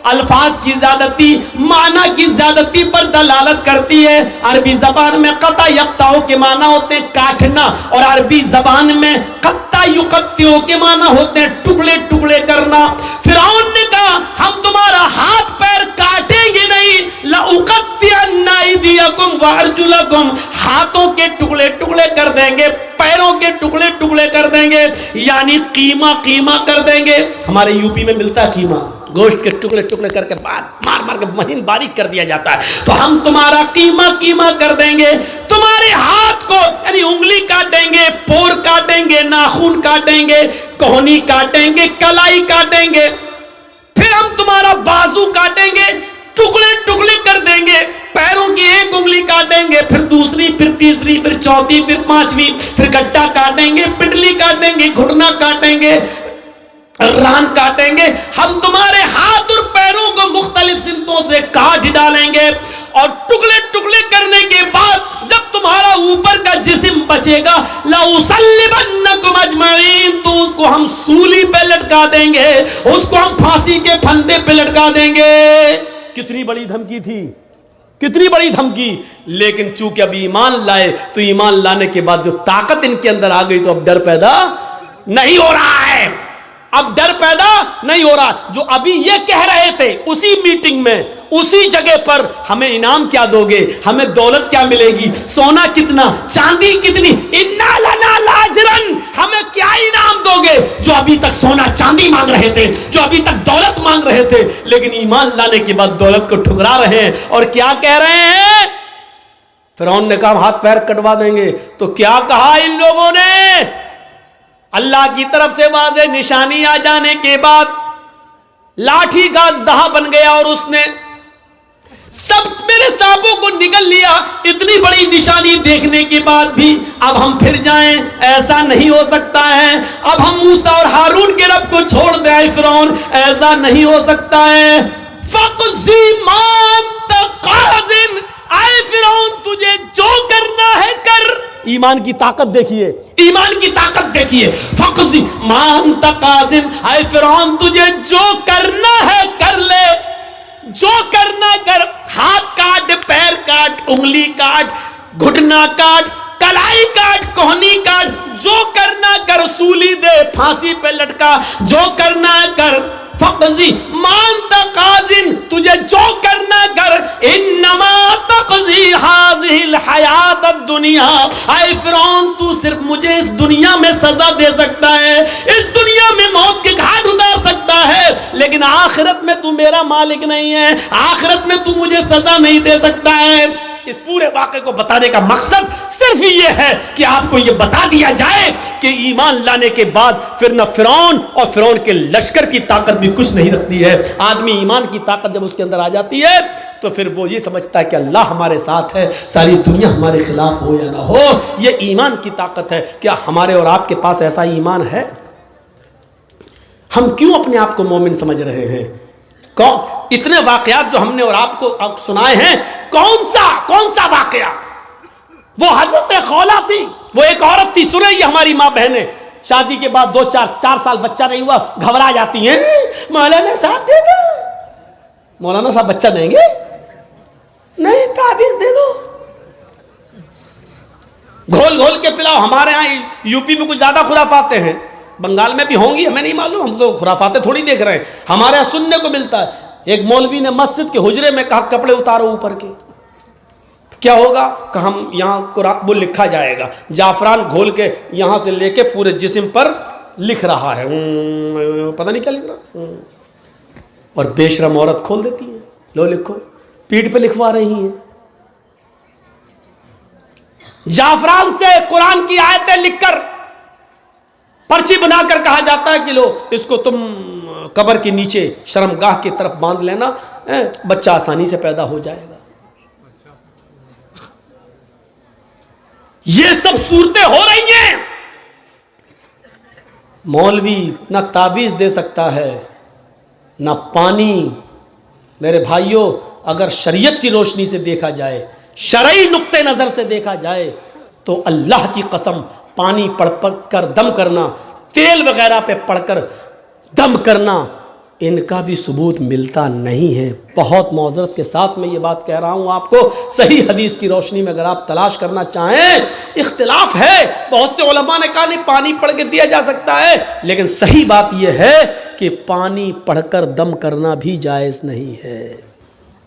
Speaker 1: अल्फाज की ज्यादती माना की ज्यादती पर दलालत करती है। अरबी जबान में कता यक्ताओं के माना होते हैं काटना, और अरबी जबान में कत्ता युकत्तियों के माना होते हैं टुकड़े टुकड़े करना। फिरौन ने कहा, हम तुम्हारा हाथ पैर काटेंगे नहीं, लउक़त्तिअन्ना अयदियकुम वअरजुलकुम, हाथों के टुकड़े टुकड़े कर देंगे, पैरों के टुकड़े टुकड़े कर देंगे, यानी कीमा कीमा कर देंगे। हमारे यूपी में मिलता है कीमा, गोश्त के टुकड़े टुकड़े करके मार मार के महीन बारीक कर दिया जाता है। तो हम तुम्हारा कीमा कीमा कर देंगे, तुम्हारे हाथ को यानी उंगली काटेंगे, पोर काटेंगे, नाखून काटेंगे, कोहनी काटेंगे, कलाई काटेंगे, फिर हम तुम्हारा बाजू काटेंगे, टुकड़े टुकड़े कर देंगे, पैरों की एक उंगली काटेंगे, फिर दूसरी, फिर तीसरी, फिर चौथी, फिर पांचवी, फिर गट्टा काटेंगे, पिटली काटेंगे, घुटना काटेंगे, रान काटेंगे। हम तुम्हारे हाथ और पैरों को मुख्तलिफ सिमतों से काट डालेंगे, और टुकड़े टुकड़े करने के बाद जब तुम्हारा ऊपर का जिस्म बचेगा, लउसल्लिबन्नकुम अजमईन, तो उसको हम सूली पे लटका देंगे, उसको हम फांसी के फंदे पे लटका देंगे। कितनी बड़ी धमकी थी, कितनी बड़ी धमकी। लेकिन चूंकि अभी ईमान लाए, तो ईमान लाने के बाद जो ताकत इनके अंदर आ गई, तो अब डर पैदा नहीं हो रहा है, अब डर पैदा नहीं हो रहा। जो अभी ये कह रहे थे उसी मीटिंग में, उसी जगह पर, हमें इनाम क्या दोगे, हमें दौलत क्या मिलेगी, सोना कितना, चांदी कितनी, इन्ना लना लाजरन, हमें क्या इनाम दोगे। जो अभी तक सोना चांदी मांग रहे थे, जो अभी तक दौलत मांग रहे थे, लेकिन ईमान लाने के बाद दौलत को ठुकरा रहे हैं, और क्या कह रहे हैं? फिरौन ने कहा हाथ पैर कटवा देंगे। तो क्या कहा इन लोगों ने? अल्लाह की तरफ से वाज़ेह निशानी आ जाने के बाद लाठी का दहा बन गया, और उसने सब मेरे सांपों को निगल लिया। इतनी बड़ी निशानी देखने के बाद भी अब हम फिर जाएं, ऐसा नहीं हो सकता है। अब हम मूसा और हारून के रब को छोड़ दें फिरौन, ऐसा नहीं हो सकता है। फ़क़ज़ी मा अंत क़ाज़िन, आए फिरौन तुझे जो करना है कर। ईमान की ताकत देखिए, ईमान की ताकत देखिए। फ़क़ज़ी मा अंत क़ाज़िन, आए फिरौन तुझे जो करना है कर ले, जो करना कर। हाथ काट, पैर काट, उंगली काट, घुटना काट, कलाई काट, कोहनी काट, जो करना कर, सूली दे, फांसी पे लटका, जो करना कर। फ़क़ज़ी मा अंत क़ाज़िन, तुझे जो करना कर। इन्नमा तक़ज़ी हाज़िहिल हयातद दुनिया, आए फिरौन तू सिर्फ मुझे इस दुनिया में सजा दे सकता है, इस दुनिया में मौत के घाट उतार सकता है, लेकिन आखिरत में तू मेरा मालिक नहीं है, आखिरत में तू मुझे सजा नहीं दे सकता है। इस पूरे वाक़े को बताने का मकसद सिर्फ ये है कि आपको ये बता दिया जाए कि ईमान लाने के बाद फिर न फिरौन और फिरौन के लश्कर की ताकत भी कुछ नहीं रखती है। आदमी ईमान की ताकत जब उसके अंदर आ जाती है, तो फिर वो ये समझता है कि अल्लाह हमारे साथ है, सारी दुनिया हमारे खिलाफ हो या ना हो, ये ईमान की ताकत है। क्या हमारे और आपके पास ऐसा ईमान है? हम क्यों अपने आप को मोमिन समझ रहे हैं? कौन इतने वाकयात जो हमने और आपको सुनाए हैं, कौन सा वाकया? वो हजरत खौला थी, वो एक औरत थी, सुने ये हमारी माँ बहनें, शादी के बाद 2-4 साल बच्चा नहीं हुआ, घबरा जाती हैं, मौलाना साहब देगा, मौलाना साहब बच्चा देंगे नहीं, ताबीज दे दो, घोल घोल के पिलाओ। हमारे यहाँ यूपी में कुछ ज्यादा खुराफाते हैं, बंगाल में भी होंगी, हमें नहीं मालूम, हम तो खुराफाते थोड़ी देख रहे हैं, हमारे यहाँ सुनने को मिलता है। एक मौलवी ने मस्जिद के हुजरे में कहा कपड़े उतारो ऊपर के, क्या होगा? कि हम यहाँ कुरान वो लिखा जाएगा, जाफरान घोल के यहाँ से लेके पूरे जिस्म पर लिख रहा है, पता नहीं क्या लिख रहा। और बेशरम औरत खोल देती है, लो लिखो, पीठ पे लिखवा रही हैं। जाफरान से कुरान की आयतें लिखकर पर्ची बनाकर कहा जाता है कि लो इसको तुम कब्र के नीचे शर्मगाह की तरफ बांध लेना, बच्चा आसानी से पैदा हो जाएगा। ये सब सूरतें हो रही हैं। मौलवी ना ताबीज दे सकता है ना पानी। मेरे भाइयों, अगर शरीयत की रोशनी से देखा जाए, शरई नुक्ते नजर से देखा जाए, तो अल्लाह की कसम पानी पढ़ कर दम करना, तेल वगैरह पे पढ़कर दम करना, इनका भी सबूत मिलता नहीं है। बहुत मौजरत के साथ मैं ये बात कह रहा हूँ आपको, सही हदीस की रोशनी में अगर आप तलाश करना चाहें, इख्तिलाफ है, बहुत से उलमा ने कहा नहीं पानी पढ़ के दिया जा सकता है, लेकिन सही बात यह है कि पानी पढ़कर दम करना भी जायज़ नहीं है।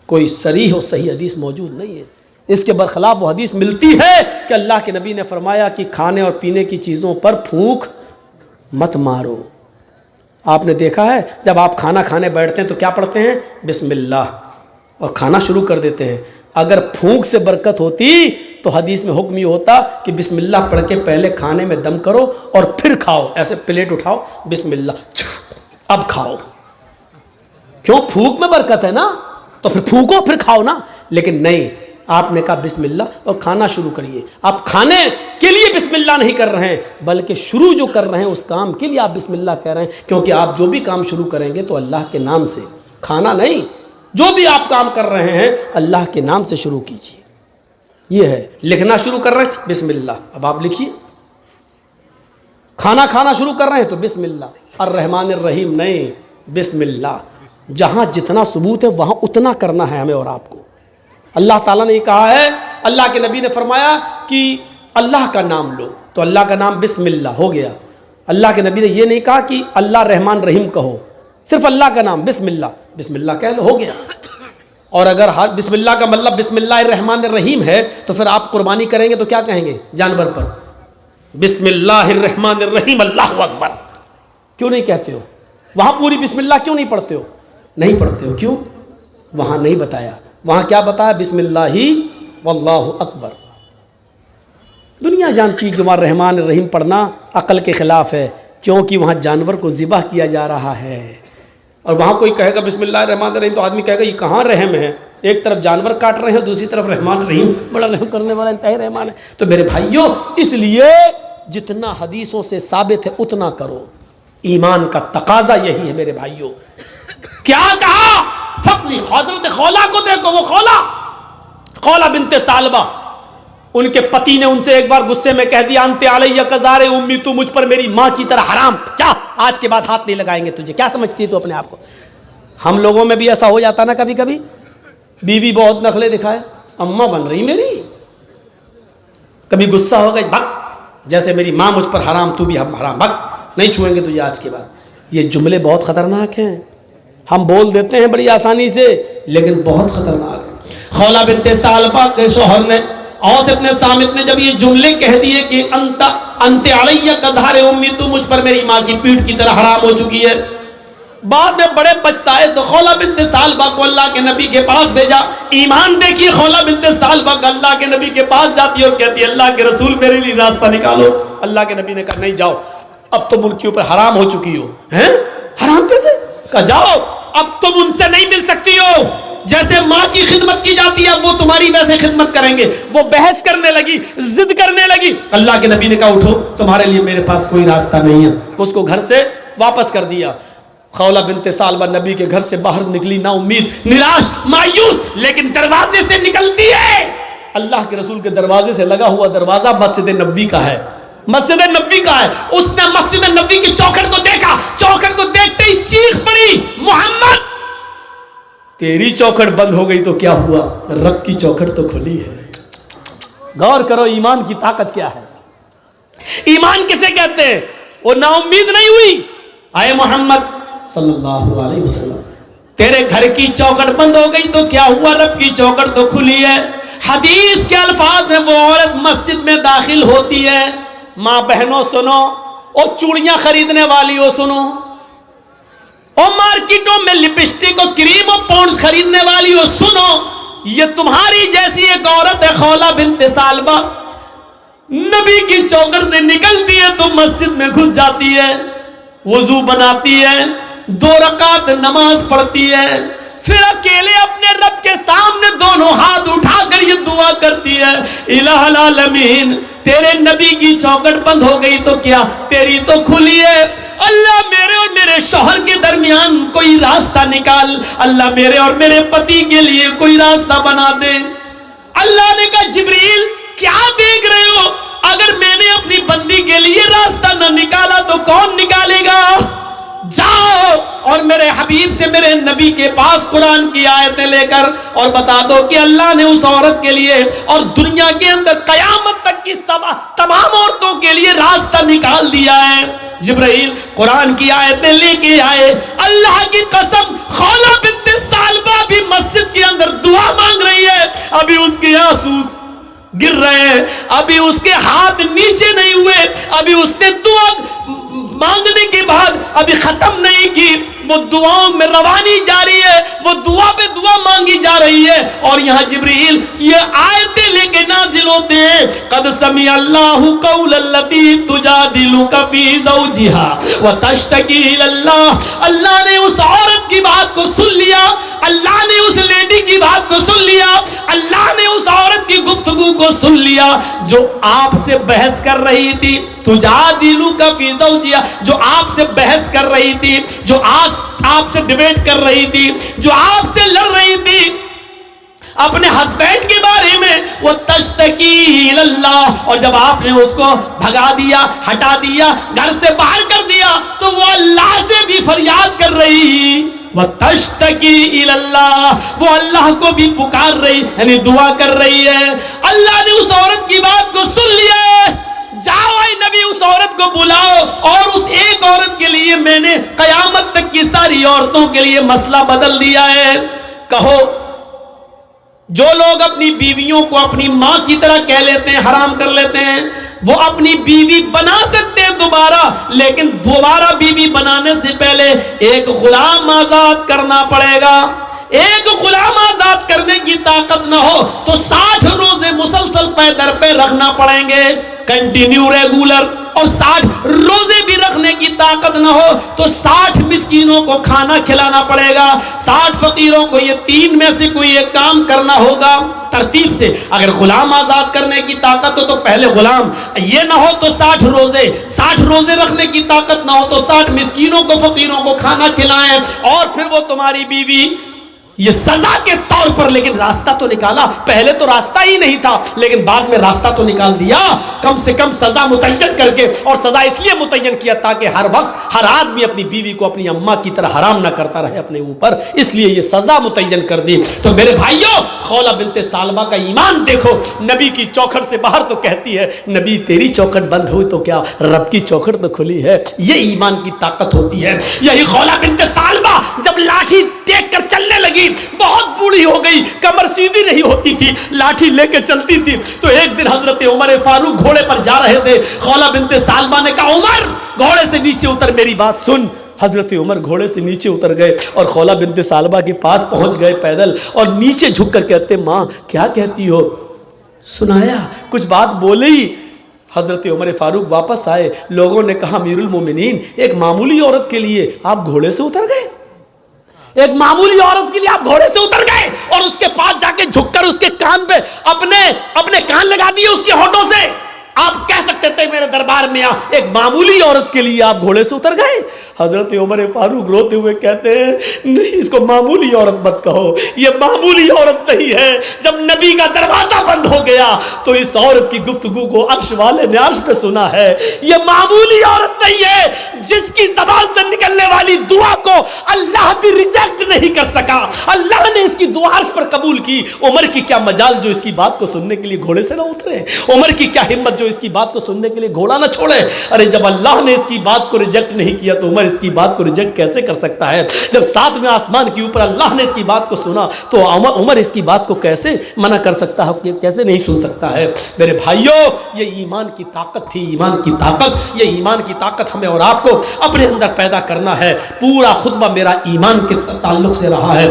Speaker 1: कोई सरीह और सही हदीस मौजूद नहीं है। इसके बरखिलाफ वो हदीस मिलती है कि अल्लाह के नबी ने फरमाया कि खाने और पीने की चीज़ों पर फूंक मत मारो। आपने देखा है जब आप खाना खाने बैठते हैं तो क्या पढ़ते हैं? बिस्मिल्लाह, और खाना शुरू कर देते हैं। अगर फूंक से बरकत होती तो हदीस में हुक्म ये होता कि बिस्मिल्लाह पढ़ के पहले खाने में दम करो और फिर खाओ। ऐसे प्लेट उठाओ, बिस्मिल्लाह, अब खाओ। क्यों? फूंक में बरकत है ना, तो फिर फूंको फिर खाओ ना। लेकिन नहीं, आपने कहा बिस्मिल्लाह और खाना शुरू करिए। आप खाने के लिए बिस्मिल्लाह नहीं कर रहे हैं, बल्कि शुरू जो कर रहे हैं उस काम के लिए आप बिस्मिल्लाह कह रहे हैं, क्योंकि आप जो भी काम शुरू करेंगे तो अल्लाह के नाम से, खाना नहीं, जो भी आप काम कर रहे हैं अल्लाह के नाम से शुरू कीजिए। ये है, लिखना शुरू कर रहे हैं बिस्मिल्लाह, अब आप लिखिए। खाना शुरू कर रहे हैं तो बिस्मिल्लाह, अर्रहमान अर्रहीम नहीं, बिस्मिल्लाह। जहां जितना सबूत है वहां उतना करना है हमें और आपको। अल्लाह ताला ने कहा है, अल्लाह के नबी ने फरमाया कि अल्लाह का नाम लो, तो अल्लाह का नाम बिस्मिल्लाह हो गया। अल्लाह के नबी ने यह नहीं कहा कि अल्लाह रहमान रहीम कहो, सिर्फ अल्लाह का नाम बिस्मिल्लाह, बिस्मिल्लाह कह लो, हो गया। और अगर हर बिस्मिल्लाह का मतलब बिस्मिल्लाह रहमान रहीम है तो फिर आप कुर्बानी करेंगे तो क्या कहेंगे जानवर पर? बिस्मिल्लाह रहमान रहीम अल्लाहु अकबर क्यों नहीं कहते हो? वहां पूरी बिस्मिल्लाह क्यों नहीं पढ़ते हो? नहीं पढ़ते हो, क्यों? वहां नहीं बताया। वहां क्या बताया? बिस्मिल्लाही वल्लाहु अकबर। दुनिया जानती है कि वहां रहमान रहीम पढ़ना अकल के खिलाफ है, क्योंकि वहां जानवर को ज़िबह किया जा रहा है। और वहां कोई कहेगा बिस्मिल्लाह रहमान रहीम तो आदमी कहेगा ये कहाँ रहम है? एक तरफ जानवर काट रहे हैं, दूसरी तरफ रहमान रहीम, बड़ा रहम करने वाला इंतहा रहमान है। तो मेरे भाइयों, इसलिए जितना हदीसों से साबित है उतना करो। ईमान का तकाजा यही है मेरे भाइयों। क्या कहा? फक्जी हजरत खौला को देखो, वो खौला बिनते सालबा, उनके पति ने उनसे एक बार गुस्से में कह दिया, अंते अलैया कज़ारे उम्मी, तू मुझ पर मेरी माँ की तरह हराम, जा आज के बाद हाथ नहीं लगाएंगे तुझे। क्या समझती है तू अपने आप को? हम लोगों में भी ऐसा हो जाता ना कभी कभी, बीवी बहुत नखले दिखाए, अम्मा बन रही मेरी, कभी गुस्सा हो गई, भग, जैसे मेरी माँ मुझ पर हराम तू भी हम हराम, भग, नहीं छुएंगे तुझे आज के बाद। ये जुमले बहुत खतरनाक हैं, हम बोल देते हैं बड़ी आसानी से, लेकिन बहुत खतरनाक है। खौला बिनते सालबा के शौहर ने औस इब्ने सामित ने जब ये जुमले कह दिए कि अंते अलैया कज़ारे उम्मी, तू मुझ पर मेरी माँ की पीठ की तरह हराम हो चुकी है, बाद में बड़े पछताए तो खौला बिनते सालबा को अल्लाह के नबी के पास भेजा। ईमान देखिए, खौला बिनते सालबा अल्लाह के नबी के पास जाती है और कहती है अल्लाह के रसूल मेरे लिए रास्ता निकालो। अल्लाह के नबी ने कहा नहीं जाओ, अब तुम उनके ऊपर हराम हो चुकी हो। हैं? हराम कैसे? कहा जाओ, अब तुम उनसे नहीं मिल सकती हो। जैसे माँ की खिदमत की जाती है वो तुम्हारी वैसे खिदमत करेंगे। वो बहस करने लगी, जिद करने लगी। अल्लाह के नबी ने कहा उठो, तुम्हारे लिए मेरे पास कोई रास्ता नहीं है। उसको घर से वापस कर दिया। खौला बिनते सालबा नबी के घर से बाहर निकली, ना उम्मीद, निराश, मायूस, लेकिन दरवाजे से निकलती है। अल्लाह के रसूल के दरवाजे से लगा हुआ दरवाजा मस्जिद नबवी का है, मस्जिद नबवी का है। उसने मस्जिद नबवी की चौखट को देखा, चौखट को देखते ही चीख पड़ी, मोहम्मद तेरी चौखट बंद हो गई तो क्या हुआ, रब की चौखट तो खुली है। गौर करो ईमान की ताकत क्या है। ईमान किसे कहते हैं? वो नाउम्मीद नहीं हुई। आए मोहम्मद सल्लल्लाहु अलैहि वसल्लम, तेरे घर की चौखट बंद हो गई तो क्या हुआ, रब की चौखट तो खुली है। हदीस के अल्फाज है, वो औरत मस्जिद में दाखिल होती है, मां बहनों सुनो, और चूड़ियां खरीदने वाली हो सुनो, और मार्केटों में लिपस्टिक और क्रीम और पॉन्ड्स खरीदने वाली हो सुनो, ये तुम्हारी जैसी एक औरत है खौला बिन्त सालबा, नबी की चौखट से निकलती है तो मस्जिद में घुस जाती है, वुजू बनाती है, 2 रकात नमाज पढ़ती है, फिर अकेले अपने रब के सामने दोनों हाथ उठाकर ये दुआ करती है, इलाहुल आलमीन तेरे नबी की चौखट बंद हो गई तो क्या, तेरी तो खुली है। अल्लाह मेरे और मेरे शौहर के दरमियान कोई रास्ता निकाल, अल्लाह मेरे और मेरे पति के लिए कोई रास्ता बना दे। अल्लाह ने कहा जिब्रील क्या देख रहे हो, अगर मैंने अपनी बंदी के लिए रास्ता न निकाला तो कौन निकालेगा। जाओ और मेरे हबीब से, मेरे नबी के पास कुरान की आयतें लेकर और बता दो कि अल्लाह ने उस औरत के लिए और दुनिया के अंदर कयामत तक की तमाम औरतों के लिए रास्ता निकाल दिया है। जिब्राइल कुरान की आयतें लेके आए, अल्लाह की कसम खौला बिन्त सालबा भी मस्जिद के अंदर दुआ मांग रही है, अभी उसके आंसू गिर रहे हैं, अभी उसके हाथ नीचे नहीं हुए, अभी उसने दुआ मांगने के बाद अभी खत्म नहीं की, वो दुआओं में रवानी जारी है, वो दुआ पे दुआ मांगी जा रही है। और यहाँ जिब्रील ये आयतें लेके नाजिल होते हैं, कद समी अल्लाहु कौलल्लती तुजादिलुका फी ज़ौजिहा व तश्तकी इलल्लाह। अल्लाह ने उस औरत की बात को सुन लिया, अल्लाह ने उस लेडी की बात को सुन लिया, अल्लाह ने उस औरत की गुफ्तगू को सुन लिया जो आपसे बहस कर रही थी, तुजादिलुका फी ज़ौजिहा, जो आपसे बहस कर रही थी, जो आज आपसे डिबेट कर रही थी, जो आपसे लड़ रही थी अपने हस्बैंड के बारे में, वो तश्तकी इलल्लाह। और जब आपने उसको भगा दिया, हटा दिया, घर से बाहर कर दिया, तो वो अल्लाह से भी फरियाद कर रही, वह तश्तकी इलल्लाह, वो अल्लाह को भी पुकार रही, यानी दुआ कर रही है। अल्लाह ने उस औरत की बात को सुन लिया है, जाओ ऐ नबी उस औरत को बुलाओ, और उस एक औरत के लिए मैंने कयामत तक की सारी औरतों के लिए मसला बदल दिया है। कहो जो लोग अपनी बीवियों को अपनी मां की तरह कह लेते हैं, हराम कर लेते हैं, वो अपनी बीवी बना सकते हैं दोबारा, लेकिन दोबारा बीवी बनाने से पहले एक गुलाम आजाद करना पड़ेगा। एक गुलाम आजाद करने की ताकत ना हो तो 60 रोजे मुसलसल पैदर पे रखना पड़ेंगे, कंटिन्यू रेगुलर, और 60 रोजे भी रखने की ताकत ना हो तो 60 मिस्कीनों को खाना खिलाना पड़ेगा, 60 फकीरों को, ये 3 में से कोई एक काम करना होगा तरतीब से। अगर गुलाम आजाद करने की ताकत हो तो पहले गुलाम, ये ना हो तो 60 रोजे रखने की ताकत ना हो तो 60 मिस्कीनों को, फकीरों को खाना खिलाएं, और फिर वो तुम्हारी बीवी। ये सजा के तौर पर, लेकिन रास्ता तो निकाला, पहले तो रास्ता ही नहीं था, लेकिन बाद में रास्ता तो निकाल दिया, कम से कम सजा मुतय्यन करके। और सजा इसलिए मुतय्यन किया ताकि हर वक्त हर आदमी अपनी बीवी को अपनी अम्मा की तरह हराम ना करता रहे अपने ऊपर, इसलिए ये सजा मुतय्यन कर दी। तो मेरे भाइयों, खौला बिन्त सालबा का ईमान देखो, नबी की चौखट से बाहर तो कहती है नबी तेरी चौखट बंद हुई तो क्या, रब की चौखट तो खुली है। ये ईमान की ताकत होती है। यही खौला बिन्त सालबा जब लाठी टेक कर चलने लगी, बहुत बूढ़ी हो गई, कमर सीधी नहीं होती थी, लाठी लेके चलती थी, तो एक दिन हजरत उमर फारूक घोड़े पर जा रहे थे, खौला बिन्त सालबा ने कहा उमर घोड़े से नीचे उतर, मेरी बात सुन। हजरत उमर घोड़े से नीचे उतर गए और खौला बिन्त सालबा के पास पहुंच गए पैदल, और नीचे झुककर कहते माँ क्या कहती हो, सुनाया, कुछ बात बोले ही। हजरत उमर फारूक वापस आए, लोगों ने कहा अमीरुल मोमिनीन, एक मामूली औरत के लिए आप घोड़े से उतर गए, एक मामूली औरत के लिए आप घोड़े से उतर गए, और उसके पास जाके झुककर उसके कान पे अपने कान लगा दिए उसके होठों से। आप कह सकते थे मेरे दरबार में आ, एक मामूली औरत के लिए आप घोड़े से उतर गए। हजरत उमर फारूक रोते हुए कहते हैं नहीं, इसको मामूली औरत मत कहो, ये मामूली औरत नहीं है। जब नबी का दरवाजा बंद हो गया तो इस औरत की गुफ्तगू को अर्श वाले ने अर्श पे सुना है। ये मामूली औरत नहीं है, जिसकी ज़बान से निकलने वाली दुआ को अल्लाह भी रिजेक्ट नहीं कर सका, अल्लाह ने इसकी दुआ अर्श पर कबूल की। उमर की क्या मजाल जो इसकी बात को सुनने के लिए घोड़े से ना उतरे, उमर की क्या हिम्मत जो इसकी बात को सुनने के लिए घोड़ा ना छोड़े। अरे जब अल्लाह ने इसकी बात को रिजेक्ट नहीं किया तो उमर इसकी बात को रिजेक्ट कैसे कर सकता है? जब सातवें आसमान के ऊपर अल्लाह ने इसकी बात को सुना तो उमर इसकी बात को कैसे मना कर सकता है, कैसे नहीं सुन सकता है? मेरे भाइयों, ये ईमान की ताकत थी, ईमान की ताकत। ये ईमान की ताकत हमें और आपको अपने अंदर पैदा करना है। पूरा खुतबा मेरा ईमान के ताल्लुक से रहा है।